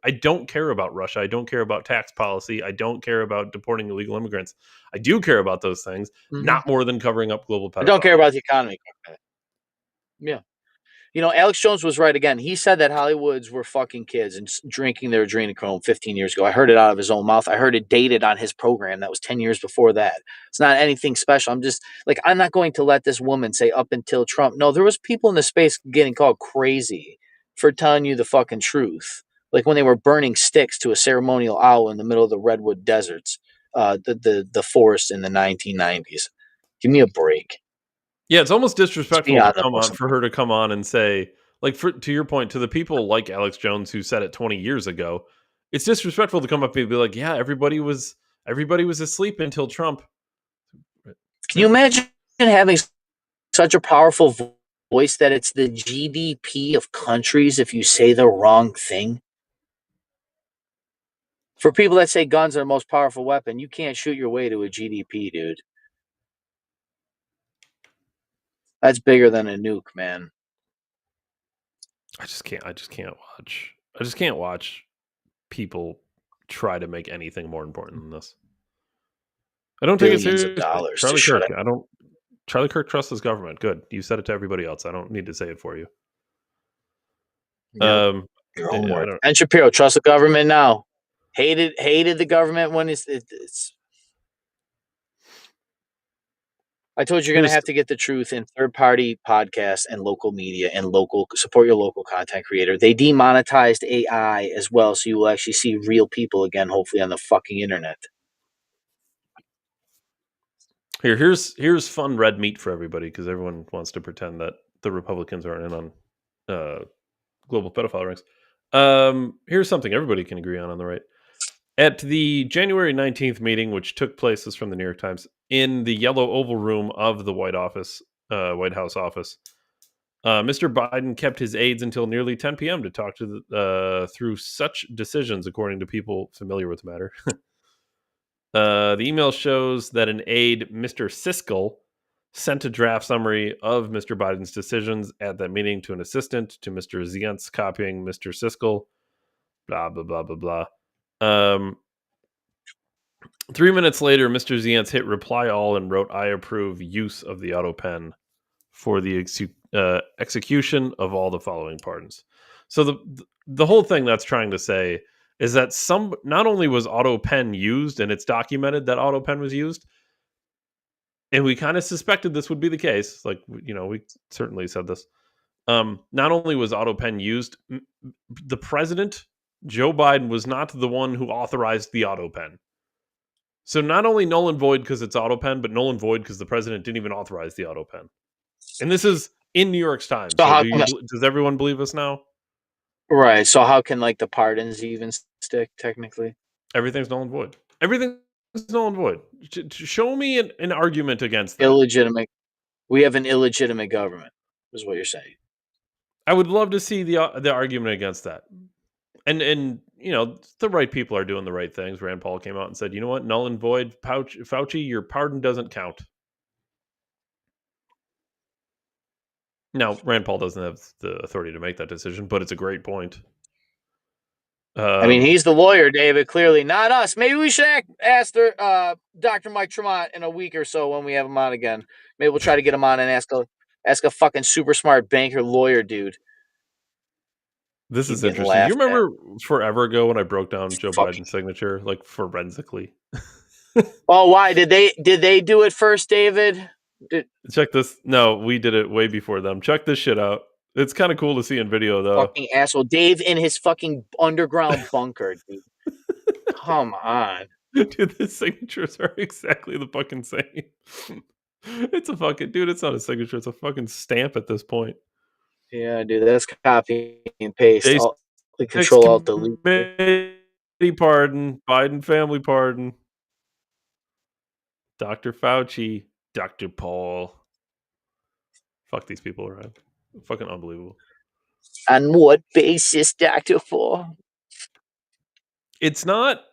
I don't care about Russia. I don't care about tax policy. I don't care about deporting illegal immigrants. I do care about those things, not more than covering up global pedophilia. I don't care about the economy. Yeah. You know, Alex Jones was right again. He said that Hollywoods were fucking kids and drinking their adrenochrome 15 years ago. I heard it out of his own mouth. I heard it dated on his program. That was 10 years before that. It's not anything special. I'm just like, I'm not going to let this woman say up until Trump. No, there was people in the space getting called crazy for telling you the fucking truth. Like when they were burning sticks to a ceremonial owl in the middle of the redwood deserts, the forest in the 1990s. Give me a break. Yeah, it's almost disrespectful for her to come on and say, like, to your point, to the people like Alex Jones who said it 20 years ago, it's disrespectful to come up and be like, yeah, everybody was asleep until Trump. Can you imagine having such a powerful voice that it's the GDP of countries if you say the wrong thing. For people that say guns are the most powerful weapon, you can't shoot your way to a GDP, dude. That's bigger than a nuke, man. I just can't watch people try to make anything more important than this. I don't take it Billions seriously. of dollars Charlie to shut Kirk. it. Charlie Kirk trusts his government. Good. You said it to everybody else. I don't need to say it for you. Yep. Your I homework. don't- And Shapiro, trust the government now. Hated the government when it's I told you you're going to have to get the truth in third-party podcasts and local media and support your local content creator. They demonetized AI as well, so you will actually see real people again, hopefully on the fucking internet. Here's fun red meat for everybody because everyone wants to pretend that the Republicans aren't in on global pedophile rings. Here's something everybody can agree on the right. At the January 19th meeting, which took place, this is from the New York Times, in the yellow oval room of the White House office, Mr. Biden kept his aides until nearly 10 p.m. to talk to through such decisions, according to people familiar with the matter. The email shows that an aide, Mr. Siskel, sent a draft summary of Mr. Biden's decisions at that meeting to an assistant, to Mr. Zientz, copying Mr. Siskel, blah, blah, blah, blah, blah. 3 minutes later, Mr. Zientz hit reply all and wrote, "I approve use of the Autopen for the execution of all the following pardons." So the whole thing that's trying to say is that not only was Autopen used, and it's documented that Autopen was used, and we kind of suspected this would be the case. Like, we certainly said this. Not only was Autopen used, the president, Joe Biden, was not the one who authorized the Autopen. So not only null and void because it's Autopen, but null and void because the president didn't even authorize the Autopen. And this is in New York Times. So does everyone believe us now? Right. So how can the pardons even stick technically? Everything's null and void. Everything's null and void. Show me an argument against that. Illegitimate. We have an illegitimate government, is what you're saying. I would love to see the argument against that. And the right people are doing the right things. Rand Paul came out and said, you know what, null and void, Fauci, your pardon doesn't count. Now, Rand Paul doesn't have the authority to make that decision, but it's a great point. I mean, he's the lawyer, David, clearly, not us. Maybe we should ask Dr. Mike Tremont in a week or so when we have him on again. Maybe we'll try to get him on and ask a fucking super smart banker lawyer dude. This is interesting. You remember forever ago when I broke down Joe Biden's signature, forensically? Oh, why? Did they do it first, David? Check this. No, we did it way before them. Check this shit out. It's kind of cool to see in video, though. Fucking asshole. Dave in his fucking underground bunker, dude. Come on. Dude, the signatures are exactly the fucking same. It's a fucking... Dude, it's not a signature. It's a fucking stamp at this point. Yeah, dude, that's copy and paste. Control Alt Delete. Pardon. Biden family pardon. Dr. Fauci. Dr. Paul. Fuck these people around. Fucking unbelievable. On what basis, Dr. Paul? It's not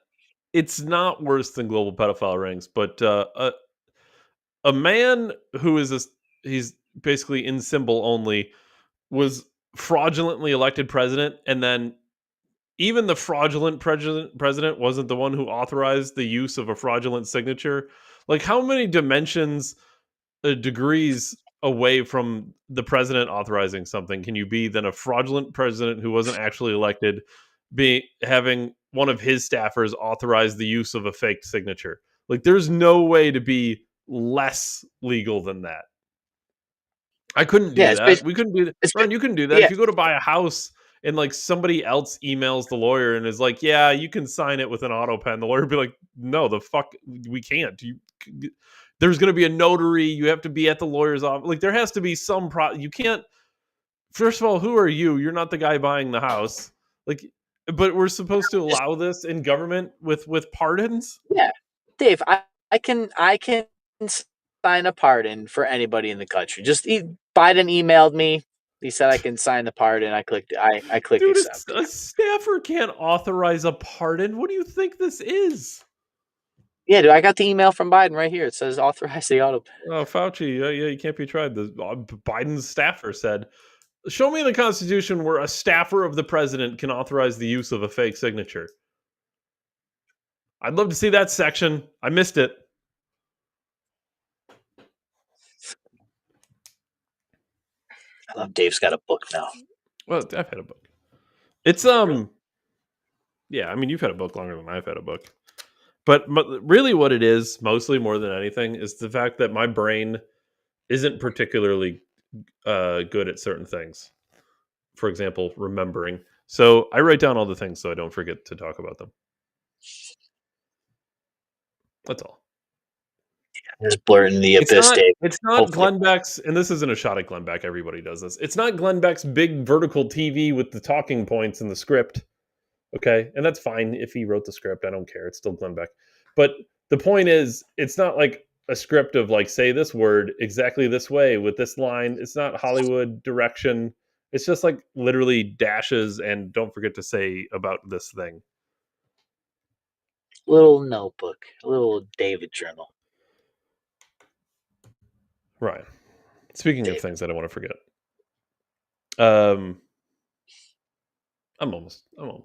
worse than global pedophile rings, but a man who is he's basically in symbol only, was fraudulently elected president, and then even the fraudulent president wasn't the one who authorized the use of a fraudulent signature. How many degrees away from the president authorizing something can you be than a fraudulent president who wasn't actually elected having one of his staffers authorize the use of a fake signature? There's no way to be less legal than that. I couldn't do that. We couldn't do that. Ron, you couldn't do that. If you go to buy a house and somebody else emails the lawyer and is like, yeah, you can sign it with an Autopen, the lawyer would be like, no, the fuck, we can't. There's going to be a notary. You have to be at the lawyer's office. There has to be some you can't. First of all, who are you? You're not the guy buying the house. But we're supposed to allow this in government with pardons? Yeah, Dave, I can sign a pardon for anybody in the country. Biden emailed me. He said I can sign the pardon. I clicked Dude, accept. a staffer can't authorize a pardon. What do you think this is? Yeah, dude, I got the email from Biden right here. It says authorize the Autopen. Oh, Fauci, yeah, you can't be tried. Biden's staffer said, show me the Constitution where a staffer of the president can authorize the use of a fake signature. I'd love to see that section. I missed it. I love Dave's got a book now. Well, I've had a book. It's yeah, I mean, you've had a book longer than I've had a book. But really what it is, mostly more than anything, is the fact that my brain isn't particularly good at certain things. For example, remembering. So I write down all the things so I don't forget to talk about them. That's all. Just blurting the abyss, Dave. It's not Glenn Beck's, and this isn't a shot at Glenn Beck. Everybody does this. It's not Glenn Beck's big vertical TV with the talking points in the script. Okay, and that's fine if he wrote the script. I don't care. It's still Glenn Beck. But the point is, it's not like a script of like, say this word exactly this way with this line. It's not Hollywood direction. It's just like literally dashes and don't forget to say about this thing. Little notebook, a little David journal. Right. Speaking of things I don't want to forget. I'm almost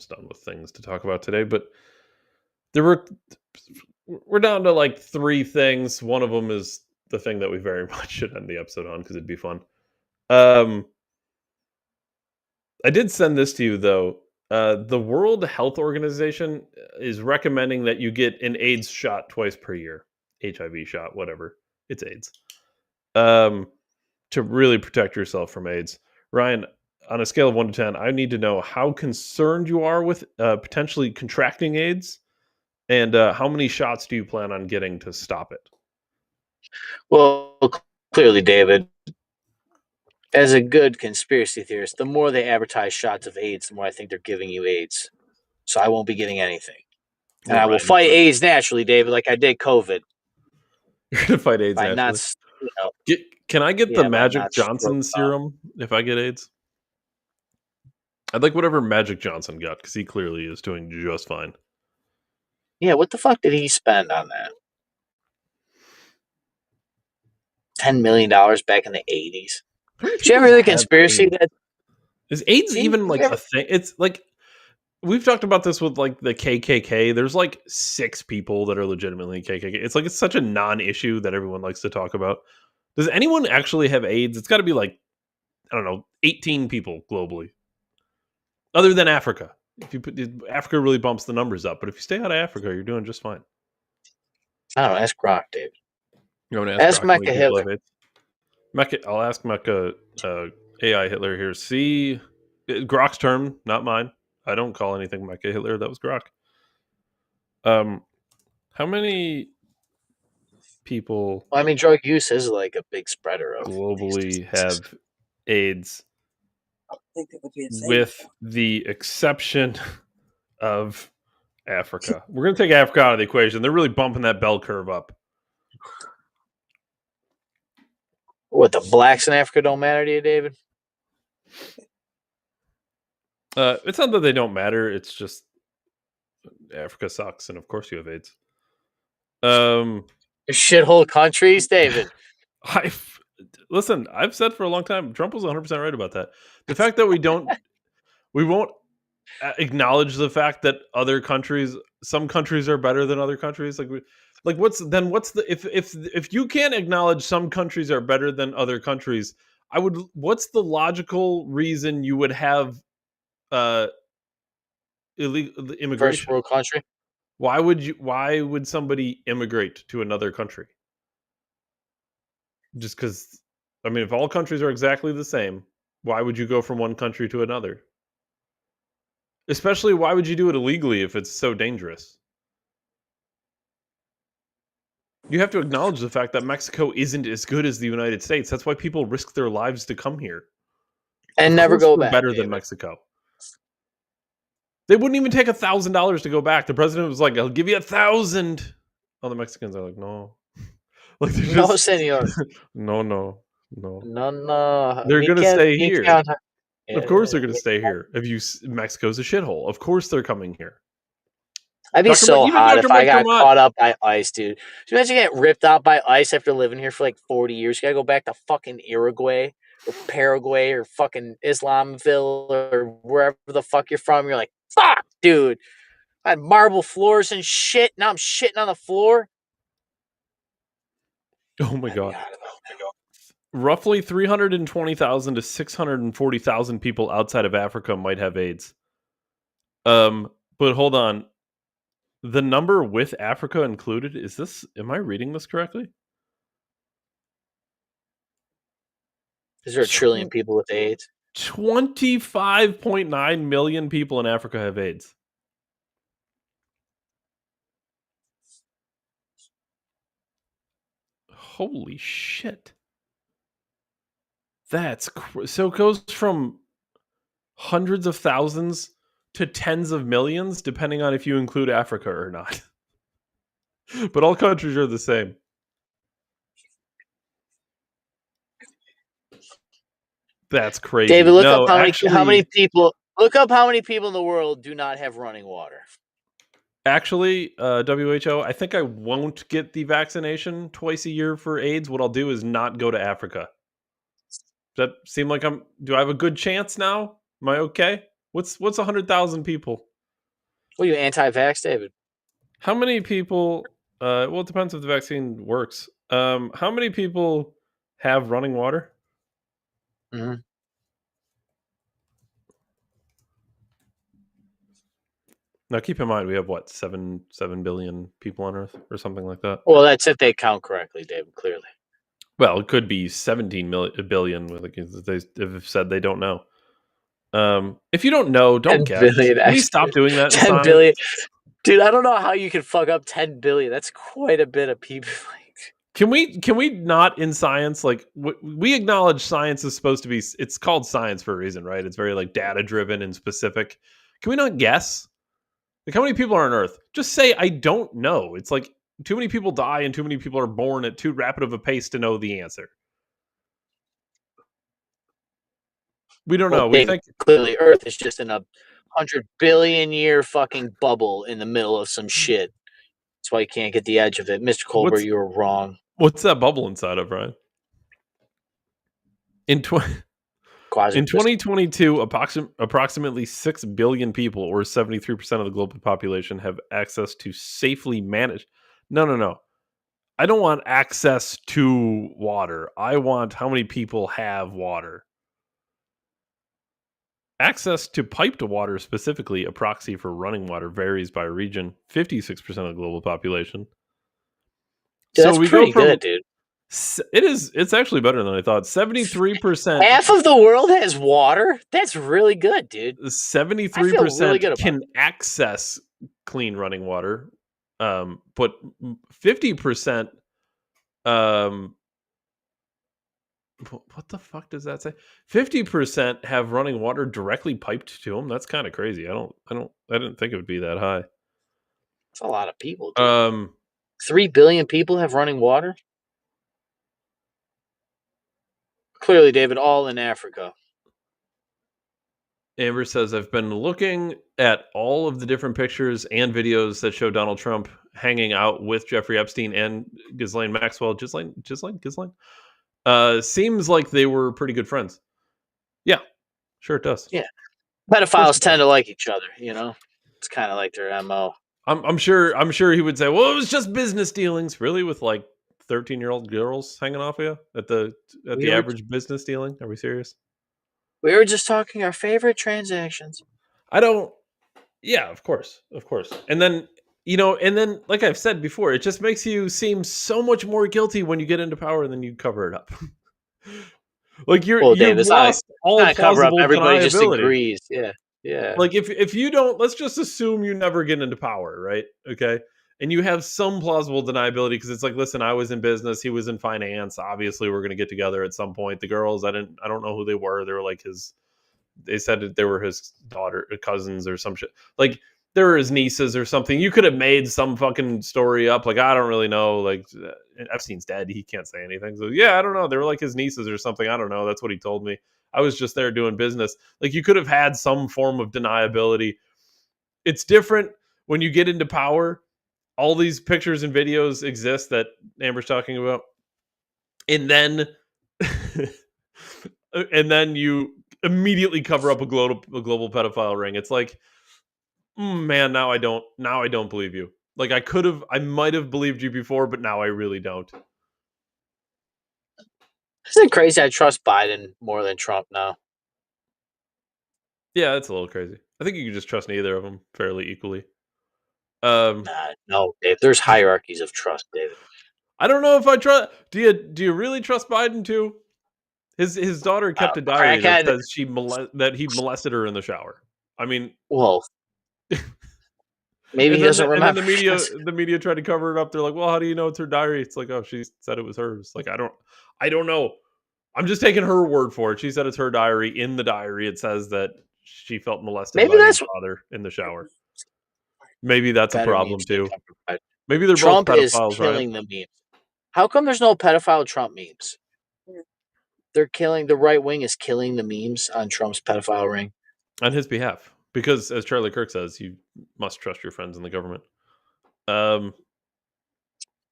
done with things to talk about today, but we're down to like 3 things. One of them is the thing that we very much should end the episode on because it'd be fun. I did send this to you though. The World Health Organization is recommending that you get an AIDS shot twice per year. HIV shot, whatever. It's AIDS. To really protect yourself from AIDS. Ryan, on a scale of 1 to 10, I need to know how concerned you are with potentially contracting AIDS, and how many shots do you plan on getting to stop it? Well, clearly, David, as a good conspiracy theorist, the more they advertise shots of AIDS, the more I think they're giving you AIDS. So I won't be getting anything. And I will fight AIDS naturally, David, like I did COVID. You're going to fight AIDS by naturally? Not, can I get the Magic Johnson serum if I get AIDS? I'd like whatever Magic Johnson got, because he clearly is doing just fine. Yeah, what the fuck did he spend on that? $10 million back in the 80s. Did you ever hear the conspiracy that is AIDS even like a thing? It's like we've talked about this with like the KKK. There's like 6 people that are legitimately KKK. It's like it's such a non-issue that everyone likes to talk about. Does anyone actually have AIDS? It's got to be like, I don't know, 18 people globally, other than Africa. If you put Africa, really bumps the numbers up. But if you stay out of Africa, you're doing just fine. I don't know. Ask Grok, Dave. You want to ask Mecca Hitler. I'll ask Mecca AI Hitler here. See, Grok's term, not mine. I don't call anything Mecca Hitler. That was Grok. How many people? Well, I mean, drug use is like a big spreader of globally have AIDS, with the exception of Africa. We're going to take Africa out of the equation. They're really bumping that bell curve up. What, the blacks in Africa don't matter to you, David? It's not that they don't matter. It's just Africa sucks, and of course you have AIDS. Shithole countries, David. Listen, I've said for a long time, Trump was 100% right about that. The fact that we won't acknowledge the fact that some countries are better than other countries. If you can't acknowledge some countries are better than other countries, what's the logical reason you would have illegal immigration? First world country. Why would somebody immigrate to another country? Just because, I mean, if all countries are exactly the same, why would you go from one country to another? Especially, why would you do it illegally if it's so dangerous? You have to acknowledge the fact that Mexico isn't as good as the United States. That's why people risk their lives to come here. And never go back. Better than Mexico. They wouldn't even take $1,000 to go back. The president was like, I'll give you $1,000. All the Mexicans are like, no. Like they're No, just senor. no. No. They're We gonna can't. stay You here. can't. Of course they're gonna stay here. Mexico's a shithole. Of course they're coming here. I'd be so Even hot Dr. if I Mike got Dermott. caught up by ice, dude. Can you imagine getting ripped out by ice after living here for like 40 years? You gotta go back to fucking Uruguay or Paraguay or fucking Islamville or wherever the fuck you're from. You're like, fuck, dude. I had marble floors and shit. Now I'm shitting on the floor. Oh my god. Roughly 320,000 to 640,000 people outside of Africa might have AIDS. But hold on. The number with Africa included, am I reading this correctly? Is there a trillion people with AIDS? 25.9 million people in Africa have AIDS. Holy shit. So it goes from hundreds of thousands to tens of millions, depending on if you include Africa or not. But all countries are the same. That's crazy. David, look up how many people. Look up how many people in the world do not have running water. Actually, WHO, I think I won't get the vaccination twice a year for AIDS. What I'll do is not go to Africa. Does that seem like do I have a good chance now? Am I okay? What's 100,000 people? What are you, anti-vax, David? How many people, well, it depends if the vaccine works. How many people have running water? Mm-hmm. Now, keep in mind, we have what, 7 billion people on Earth or something like that. Well, that's if they count correctly, David. Clearly. Well, it could be 17 billion. They've said they don't know. If you don't know, don't guess. Can we stop doing that? 10 billion, dude. I don't know how you can fuck up 10 billion. That's quite a bit of people. Can we not in science, like we acknowledge science is supposed to be, it's called science for a reason, right? It's very like data driven and specific. Can we not guess? Like how many people are on Earth? Just say, I don't know. It's like too many people die and too many people are born at too rapid of a pace to know the answer. We don't know. We think clearly Earth is just in a 100 billion year fucking bubble in the middle of some shit. That's why you can't get the edge of it. Mr. Colbert, you were wrong. What's that bubble inside of, Ryan? In 2022, approximately 6 billion people, or 73% of the global population, have access to safely managed. No. I don't want access to water. I want how many people have water. Access to piped water, specifically a proxy for running water, varies by region. 56% of the global population. Dude, so that's pretty good, dude. It's actually better than I thought. 73%. Half of the world has water. That's really good, dude. 73% really can access clean running water, but 50%. What the fuck does that say? 50% have running water directly piped to them. That's kind of crazy. I didn't think it would be that high. That's a lot of people, dude. 3 billion people have running water. Clearly, David, all in Africa. Amber says, I've been looking at all of the different pictures and videos that show Donald Trump hanging out with Jeffrey Epstein and Ghislaine Maxwell. Ghislaine? Seems like they were pretty good friends. Yeah, sure it does. Yeah. Pedophiles tend to like each other, you know? It's kind of like their MO. I'm sure he would say, well, it was just business dealings. Really? With like 13-year-old girls hanging off of you at the average business dealing? Are we serious? We were just talking our favorite transactions. Yeah, of course. And then, like I've said before, it just makes you seem so much more guilty when you get into power and then you cover it up. Like you've lost all plausible everybody deniability. Just agrees. Yeah. Like if you don't, let's just assume you never get into power, right? Okay. And you have some plausible deniability because it's like, listen, I was in business, he was in finance. Obviously, we're going to get together at some point. The girls, I don't know who they were. They were like they said that they were his daughter, cousins, or some shit. Like they're his nieces or something. You could have made some fucking story up. Like, I don't really know. Like, Epstein's dead. He can't say anything. So, yeah, I don't know. They were like his nieces or something. I don't know. That's what he told me. I was just there doing business. Like, you could have had some form of deniability. It's different when you get into power. All these pictures and videos exist that Amber's talking about. And then, and then you immediately cover up a global pedophile ring. It's like, man, now I don't believe you. Like, I might have believed you before, but now I really don't. Isn't it crazy? I trust Biden more than Trump now. Yeah, that's a little crazy. I think you can just trust neither of them fairly equally. No, Dave. There's hierarchies of trust, David. I don't know if I trust. Do you really trust Biden too? His daughter kept a diary that says that he molested her in the shower. I mean, well, maybe he doesn't remember. And then the media tried to cover it up. They're like, "Well, how do you know it's her diary?" It's like, "Oh, she said it was hers." Like, I don't know. I'm just taking her word for it. She said it's her diary. In the diary, it says that she felt molested by his father in the shower. Maybe that's a problem too. Maybe they're Trump both is pedophiles, killing right? the memes. How come there's no pedophile Trump memes? They're killing, the right wing is killing the memes on Trump's pedophile ring. On his behalf. Because, as Charlie Kirk says, you must trust your friends in the government. I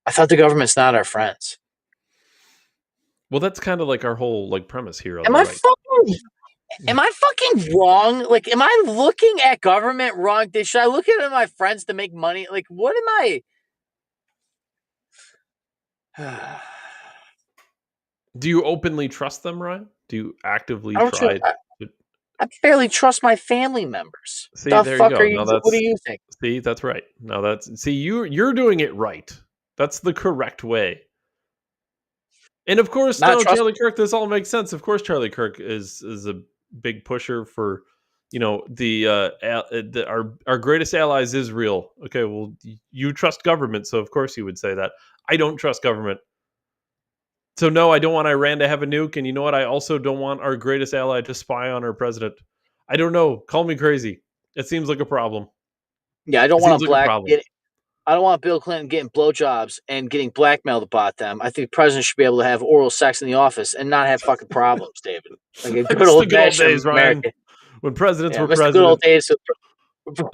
thought the government's not our friends. Well, that's kind of like our whole premise here. Am I fucking wrong? Like, am I looking at government wrong? Should I look at my friends to make money? Like, what am I? Do you openly trust them, Ryan? Do you actively try? I barely trust my family members. See, the there fuck you go. are you? What do you think? See, that's right. No, you're doing it right. That's the correct way. And of course, Charlie Kirk. This all makes sense. Of course, Charlie Kirk is a big pusher for, our greatest ally is Israel. Okay, well, you trust government, so of course you would say that. I don't trust government. So no, I don't want Iran to have a nuke, and you know what? I also don't want our greatest ally to spy on our president. I don't know. Call me crazy. It seems like a problem. Yeah, I don't want I don't want Bill Clinton getting blowjobs and getting blackmailed about them. I think the president should be able to have oral sex in the office and not have fucking problems, David. Like a good old days, Ryan. When presidents were president. Good old days.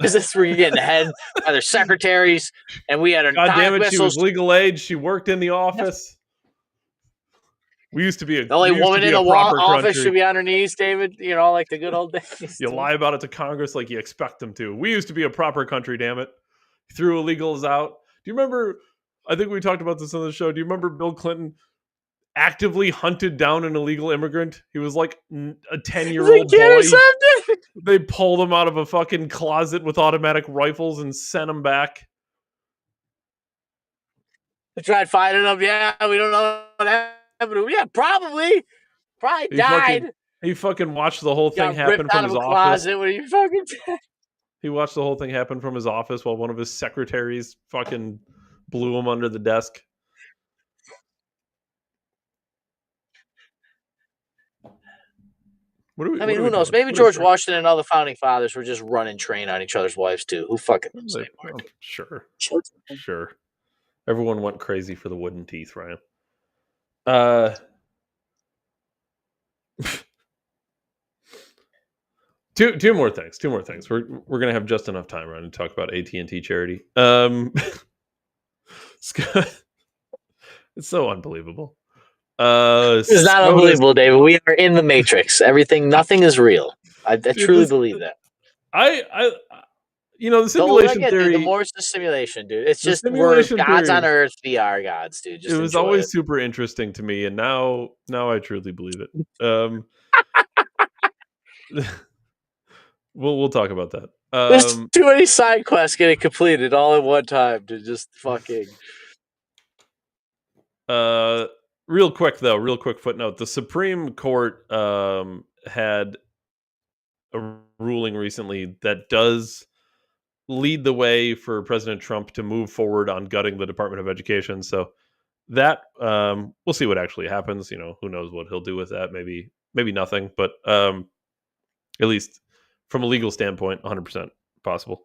Presidents were getting head by their secretaries, and we had God damn it, she was legal age. She worked in the office. We used to be the only woman in the office should be on her knees, David. Like the good old days. You lie about it to Congress like you expect them to. We used to be a proper country, damn it. Threw illegals out. Do you remember? I think we talked about this on the show. Do you remember Bill Clinton actively hunted down an illegal immigrant? He was like a 10-year-old boy. They pulled him out of a fucking closet with automatic rifles and sent him back. They tried fighting him. Yeah, we don't know what happened. Yeah, probably died. He fucking watched the whole thing happen from his office. What are you fucking? He watched the whole thing happen from his office while one of his secretaries fucking blew him under the desk. Who knows? Maybe George Washington and all the founding fathers were just running train on each other's wives too. Who fucking knows anymore? Sure. Everyone went crazy for the wooden teeth, Ryan. Two more things. We're gonna have just enough time, Ryan, to talk about AT&T charity. Scott, it's so unbelievable. It's not unbelievable, David. We are in the Matrix. Nothing is real. I truly believe that. The simulation theory. The more it's the simulation, dude. It's just we're gods on earth, VR gods, dude. Just it was always super interesting to me, and now I truly believe it. We'll talk about that. There's too many side quests getting completed all at one time to just fucking. Real quick footnote: the Supreme Court had a ruling recently that does lead the way for President Trump to move forward on gutting the Department of Education. So that we'll see what actually happens. Who knows what he'll do with that? Maybe nothing, but at least from a legal standpoint, 100% possible.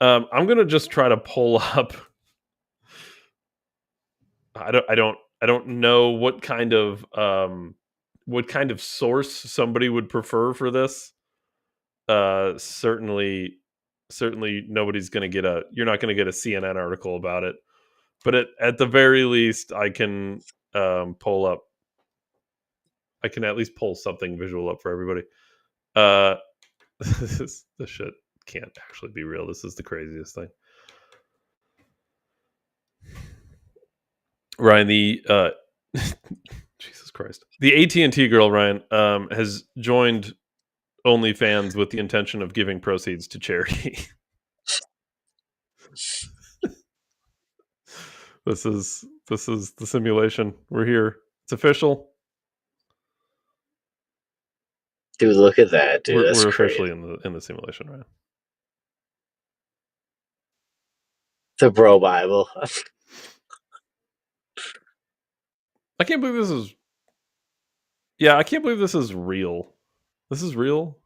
I'm gonna just try to pull up. I don't know what kind of source somebody would prefer for this. Certainly nobody's gonna get you're not gonna get a CNN article about it. But at the very least, I can pull up. I can at least pull something visual up for everybody. This shit can't actually be real. This is the craziest thing. Ryan, the Jesus Christ, the AT&T girl, Ryan, has joined OnlyFans with the intention of giving proceeds to charity. This is the simulation. We're here. It's official. Dude, look at that, dude. We're That's officially crazy. in the simulation, right? The bro Bible. I can't believe this is. Yeah, I can't believe this is real. This is real.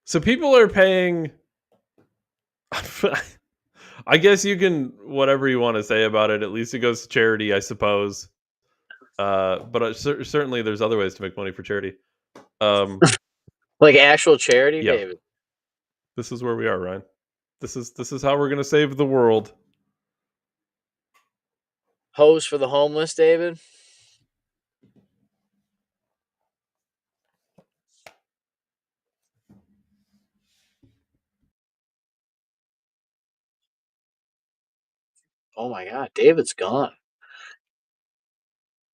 So people are paying. I guess you can whatever you want to say about it. At least it goes to charity, I suppose. But certainly there's other ways to make money for charity. Like actual charity, yeah. David. This is where we are, Ryan. This is how we're gonna save the world. Hose for the homeless, David. Oh my God, David's gone.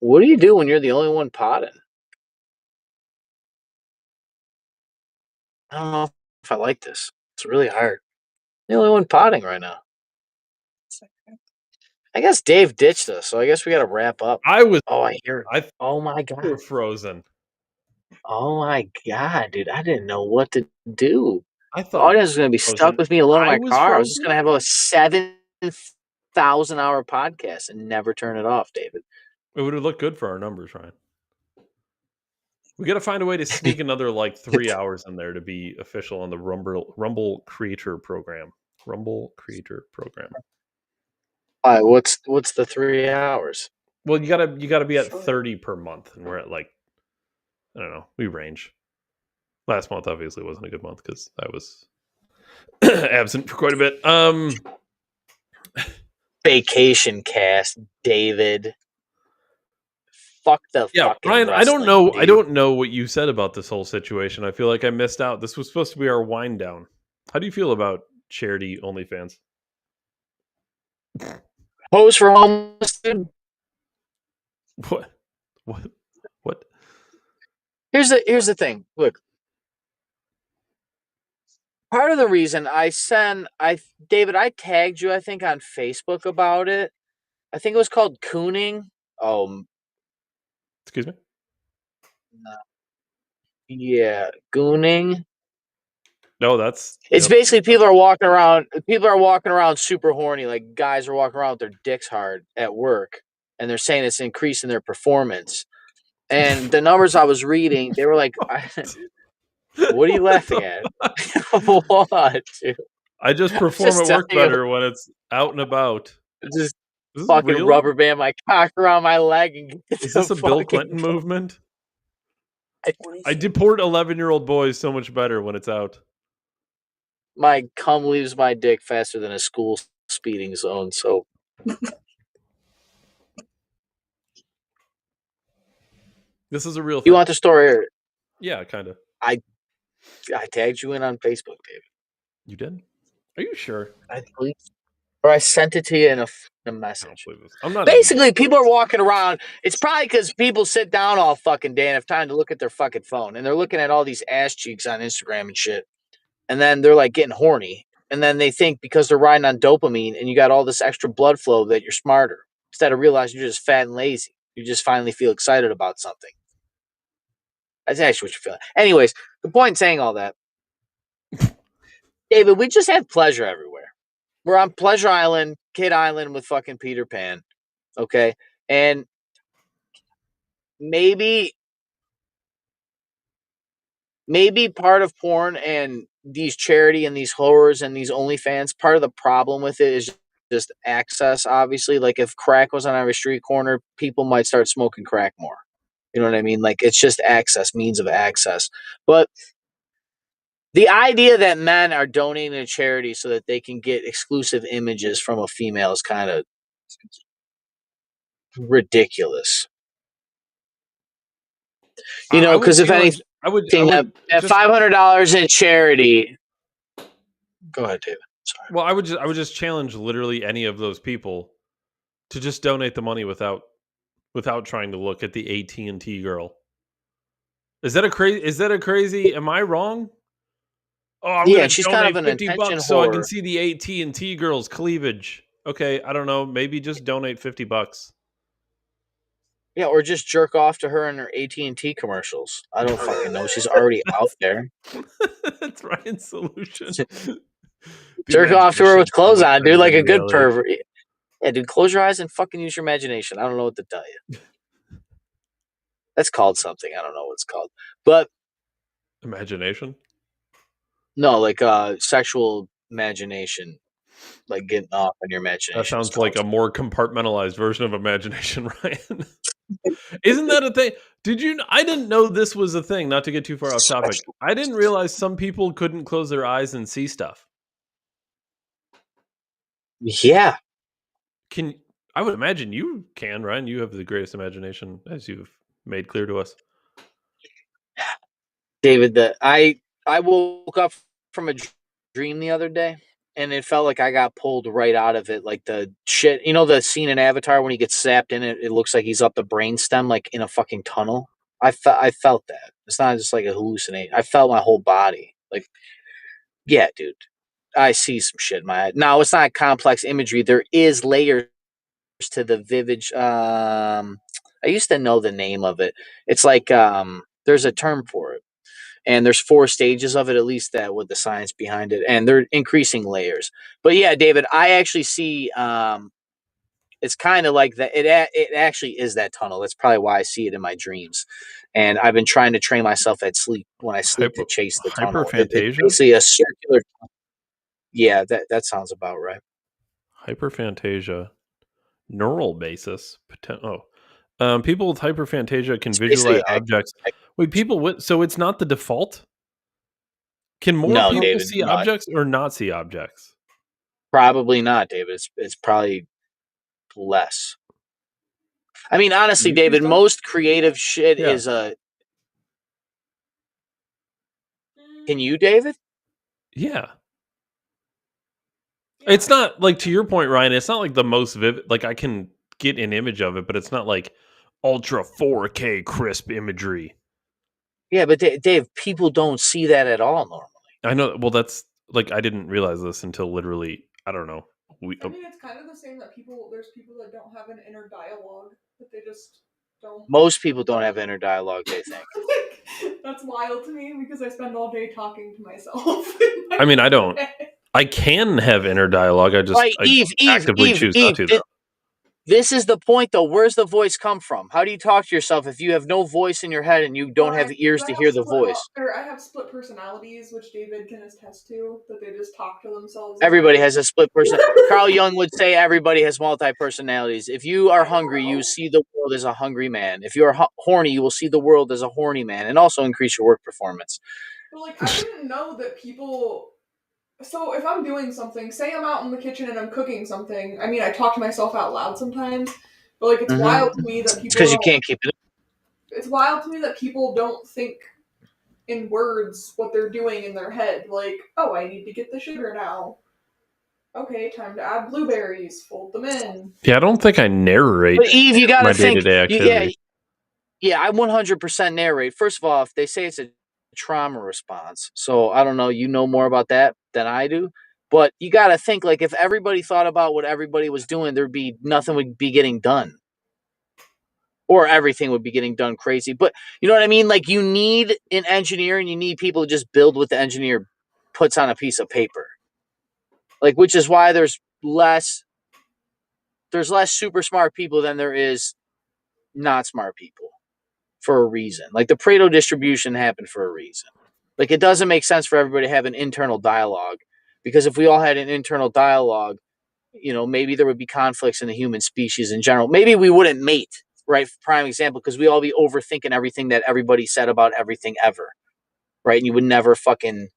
What do you do when you're the only one potting? I don't know if I like this. It's really hard. The only one potting right now. I guess Dave ditched us, so I guess we got to wrap up. I was. Oh, I hear it. I Oh my we're God. frozen. Oh my God, dude. I didn't know what to do. I The thought audience was going to be stuck with me alone in my was car. I was just frozen? going to have a 7,000-hour podcast and never turn it off, David. It would have looked good for our numbers, Ryan. We got to find a way to sneak another like 3 hours in there to be official on the Rumble Creator Program. Rumble Creator Program. All right, what's the 3 hours? Well, you gotta be at 30 per month, and we're at like I don't know. We range. Last month obviously wasn't a good month because I was absent for quite a bit. Vacation cast, David. Fuck the fucking Ryan, I don't wrestling, know. dude. I don't know what you said about this whole situation. I feel like I missed out. This was supposed to be our wind down. How do you feel about charity OnlyFans? Hose for homeless, dude. What? Here's the thing. Look, part of the reason David, I tagged you, I think, on Facebook about it. I think it was called cooning. Excuse me? Yeah, gooning. No, that's It's basically people are walking around super horny, like guys are walking around with their dicks hard at work, and they're saying it's increasing their performance. And the numbers I was reading, they were like, what are you laughing at? What, dude? I just perform at work better when it's out and about. Just fucking rubber band my cock around my leg and get Is this a Bill Clinton movement? I deport 11-year-old boys so much better when it's out. My cum leaves my dick faster than a school speeding zone. So this is a real thing. You want the story? Yeah, kind of. I tagged you in on Facebook, David. You did? Are you sure? I believe, or I sent it to you in a message. I don't believe this. I'm not. Basically, people are walking around. It's probably because people sit down all fucking day and have time to look at their fucking phone, and they're looking at all these ass cheeks on Instagram and shit, and then they're like getting horny, and then they think because they're riding on dopamine and you got all this extra blood flow that you're smarter, instead of realizing you're just fat and lazy. You just finally feel excited about something. That's actually what you're feeling. Anyways, the point in saying all that, David, we just have pleasure everywhere. We're on Pleasure Island, Kid Island with fucking Peter Pan. Okay. And maybe part of porn and these charity and these horrors and these OnlyFans, part of the problem with it is just access, obviously. Like if crack was on every street corner, people might start smoking crack more. You know what I mean? Like it's just access, means of access. But the idea that men are donating to charity so that they can get exclusive images from a female is kind of ridiculous. You know, because if anything, I would at just, $500 in charity. Go ahead, David. Sorry. well, I would just challenge literally any of those people to just donate the money without trying to look at the AT&T girl. Is that a crazy? Am I wrong? Oh, I'm Yeah, gonna she's donate kind of an $50 attention so I can whore. see the AT&T girl's cleavage. Okay, I don't know. Maybe just donate $50. Yeah, or just jerk off to her in her AT&T commercials. I don't fucking know. She's already out there. That's Ryan's solution. Jerk off to her with clothes on, dude, like a good reality. pervert. Yeah, dude, close your eyes and fucking use your imagination. I don't know what to tell you. That's called something. I don't know what it's called. But Imagination? no, like sexual imagination. Like getting off on your imagination. That sounds like a more compartmentalized version of imagination, Ryan. Isn't that a thing? I didn't know this was a thing, not to get too far off topic. I didn't realize some people couldn't close their eyes and see stuff. Yeah. I would imagine you can, Ryan. You have the greatest imagination, as you've made clear to us. David, I woke up from a dream the other day, and it felt like I got pulled right out of it. Like the shit, you know, the scene in Avatar when he gets zapped in it, it looks like he's up the brainstem, like in a fucking tunnel. I felt that. It's not just like a hallucination. I felt my whole body. Like, yeah, dude, I see some shit in my head. Now, it's not complex imagery. There is layers to the vivid. I used to know the name of it. It's like there's a term for it. And there's 4 stages of it, at least that with the science behind it, and they're increasing layers. But yeah, David, I actually see it's kind of like that. It actually is that tunnel. That's probably why I see it in my dreams. And I've been trying to train myself at sleep when I sleep to chase the tunnel. It's basically a circular. Yeah, that sounds about right. Hyperphantasia, neural basis. People with hyperphantasia can visualize objects. Wait, so it's not the default? Can more people see objects or not see objects? Probably not, David. It's probably less. I mean, honestly, David, most creative shit is a. Can you, David? Yeah. It's not like, to your point, Ryan, it's not like the most vivid. Like I can get an image of it, but it's not like ultra 4K crisp imagery. Yeah, but Dave, people don't see that at all normally. I know. Well, that's like, I didn't realize this until literally, I don't know. I mean, it's kind of the same that there's people that don't have an inner dialogue, that they just don't. Most people don't have inner dialogue, they think. That's wild to me because I spend all day talking to myself. I mean, I don't. I can have inner dialogue. I just actively choose not to. This is the point, though. Where's the voice come from? How do you talk to yourself if you have no voice in your head and you don't have ears to hear the voice? I have split personalities, which David can attest to, that they just talk to themselves. Everybody has a split person. Carl Jung would say everybody has multi-personalities. If you are hungry, you see the world as a hungry man. If you are horny, you will see the world as a horny man, and also increase your work performance. But like, I didn't know that people. So if I'm doing something, say I'm out in the kitchen and I'm cooking something, I mean, I talk to myself out loud sometimes, but like, it's wild to me that people. It's because you can't keep it. It's wild to me that people don't think in words what they're doing in their head. Like, oh, I need to get the sugar now. Okay, time to add blueberries. Fold them in. Yeah, I don't think I narrate. But Eve, you gotta think. Day-to-day activity. Yeah, I 100% narrate. First of all, if they say it's a trauma response, so I don't know, you know more about that than I do, but you got to think, like, if everybody thought about what everybody was doing, nothing would be getting done, or everything would be getting done crazy. But you know what I mean? Like, you need an engineer and you need people to just build what the engineer puts on a piece of paper, like, which is why there's less super smart people than there is not smart people, for a reason. Like, the Pareto distribution happened for a reason. Like, it doesn't make sense for everybody to have an internal dialogue, because if we all had an internal dialogue, maybe there would be conflicts in the human species in general. Maybe we wouldn't mate, right? Prime example, because we all be overthinking everything that everybody said about everything ever, right? And you would never fucking,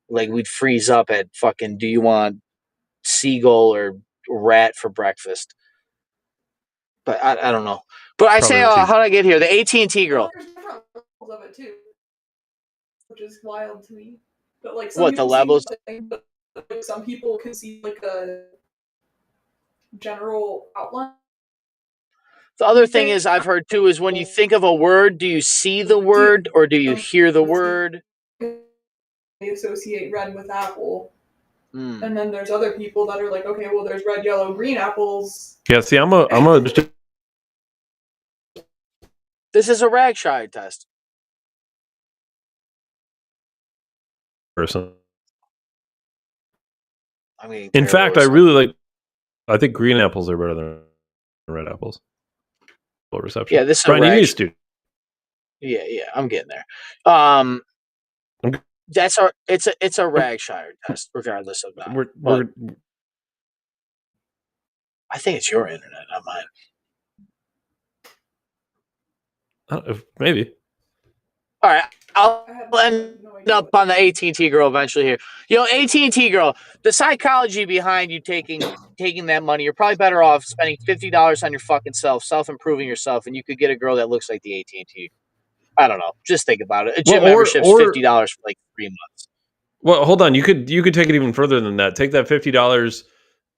like, we'd freeze up at fucking, do you want seagull or rat for breakfast? But I don't know. But I say, how did I get here? The AT&T girl. There's different levels of it too, which is wild to me. But like, What, the levels? But like, some people can see like a general outline. The other thing is, I've heard too, is when you think of a word, do you see the word or do you hear the word? They associate red with apple. And then there's other people that are like, okay, well, there's red, yellow, green apples. Yeah, see, I'm a This is a Ragshire test. person. I mean, In fact, I think green apples are better than red apples. Full reception. Yeah, this is Brian, you need a student. Yeah, I'm getting there. It's a Ragshire test, regardless of that. I think it's your internet, not mine. Maybe. All right, I'll end up on the AT&T girl eventually here. AT&T girl, the psychology behind you taking that money, you're probably better off spending $50 on your fucking self-improving yourself, and you could get a girl that looks like the AT&T. I don't know. Just think about it. A gym membership's $50 for like 3 months. Well, hold on. You could take it even further than that. Take that $50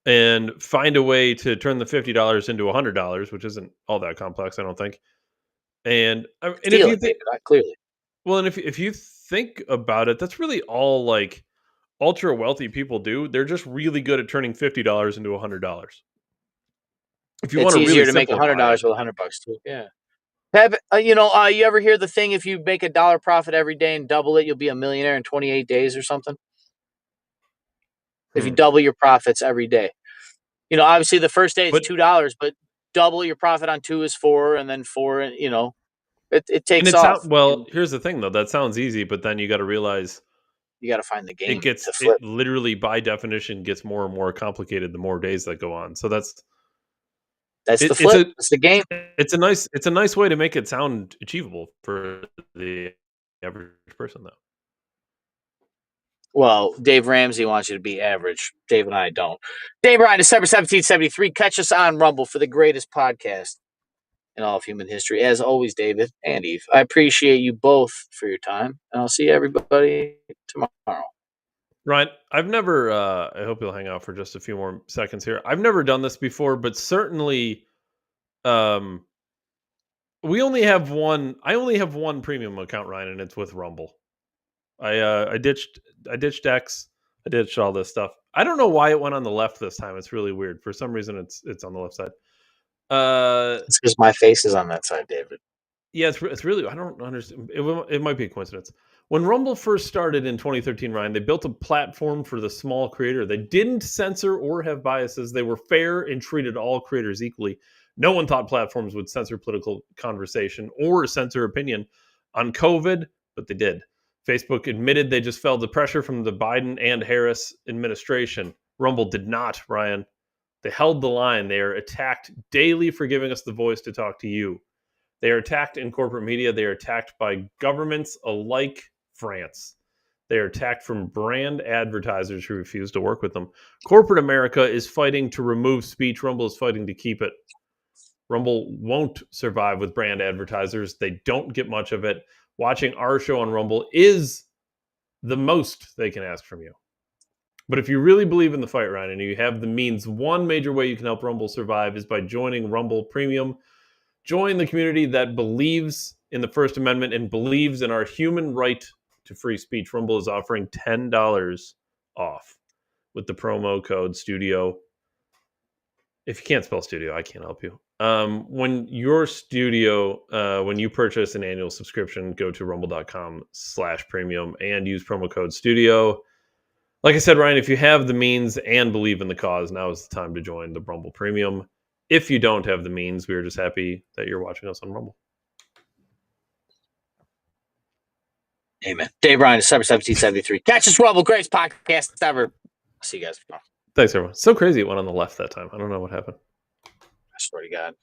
and find a way to turn the $50 into $100, which isn't all that complex, I don't think. And if you think clearly, well, and if you think about it, that's really all like ultra wealthy people do. They're just really good at turning $50 into $100. If you want to really easier to make $100 with $100 too. Yeah. You ever hear the thing, if you make $1 profit every day and double it, you'll be a millionaire in 28 days or something? If you double your profits every day. Obviously the first day it's $2, but double your profit on 2 is 4, and then 4, and it takes off. Here's the thing though. That sounds easy, but then you got to realize you got to find the game. It literally, by definition, gets more and more complicated the more days that go on. So that's the flip. It's the game. It's a nice way to make it sound achievable for the average person, though. Well, Dave Ramsey wants you to be average. Dave and I don't. Dave Ryan, December 1773. Catch us on Rumble for the greatest podcast in all of human history. As always, David and Eve, I appreciate you both for your time, and I'll see everybody tomorrow. Ryan, I've never, I hope you'll hang out for just a few more seconds here. I've never done this before, but certainly we only have one. I only have one premium account, Ryan, and it's with Rumble. I ditched X. I ditched all this stuff. I don't know why it went on the left this time. It's really weird. For some reason, it's on the left side. It's because my face is on that side, David. Yeah, it's really, I don't understand. It might be a coincidence. When Rumble first started in 2013, Ryan, they built a platform for the small creator. They didn't censor or have biases. They were fair and treated all creators equally. No one thought platforms would censor political conversation or censor opinion on COVID, but they did. Facebook admitted they just fell to pressure from the Biden and Harris administration. Rumble did not, Ryan. They held the line. They are attacked daily for giving us the voice to talk to you. They are attacked in corporate media. They are attacked by governments alike France. They are attacked from brand advertisers who refuse to work with them. Corporate America is fighting to remove speech. Rumble is fighting to keep it. Rumble won't survive with brand advertisers. They don't get much of it. Watching our show on Rumble is the most they can ask from you. But if you really believe in the fight, Ryan, and you have the means, one major way you can help Rumble survive is by joining Rumble Premium. Join the community that believes in the First Amendment and believes in our human right to free speech. Rumble is offering $10 off with the promo code STUDIO. If you can't spell studio, I can't help you. When you purchase an annual subscription, go to rumble.com/premium and use promo code STUDIO. Like I said, Ryan, if you have the means and believe in the cause, now is the time to join the Rumble Premium. If you don't have the means, we are just happy that you're watching us on Rumble. Amen. Dave Ryan, December 1773. Catch us, Rumble, greatest podcast ever. I'll see you guys tomorrow. Thanks, everyone. So crazy it went on the left that time. I don't know what happened. I swear to God.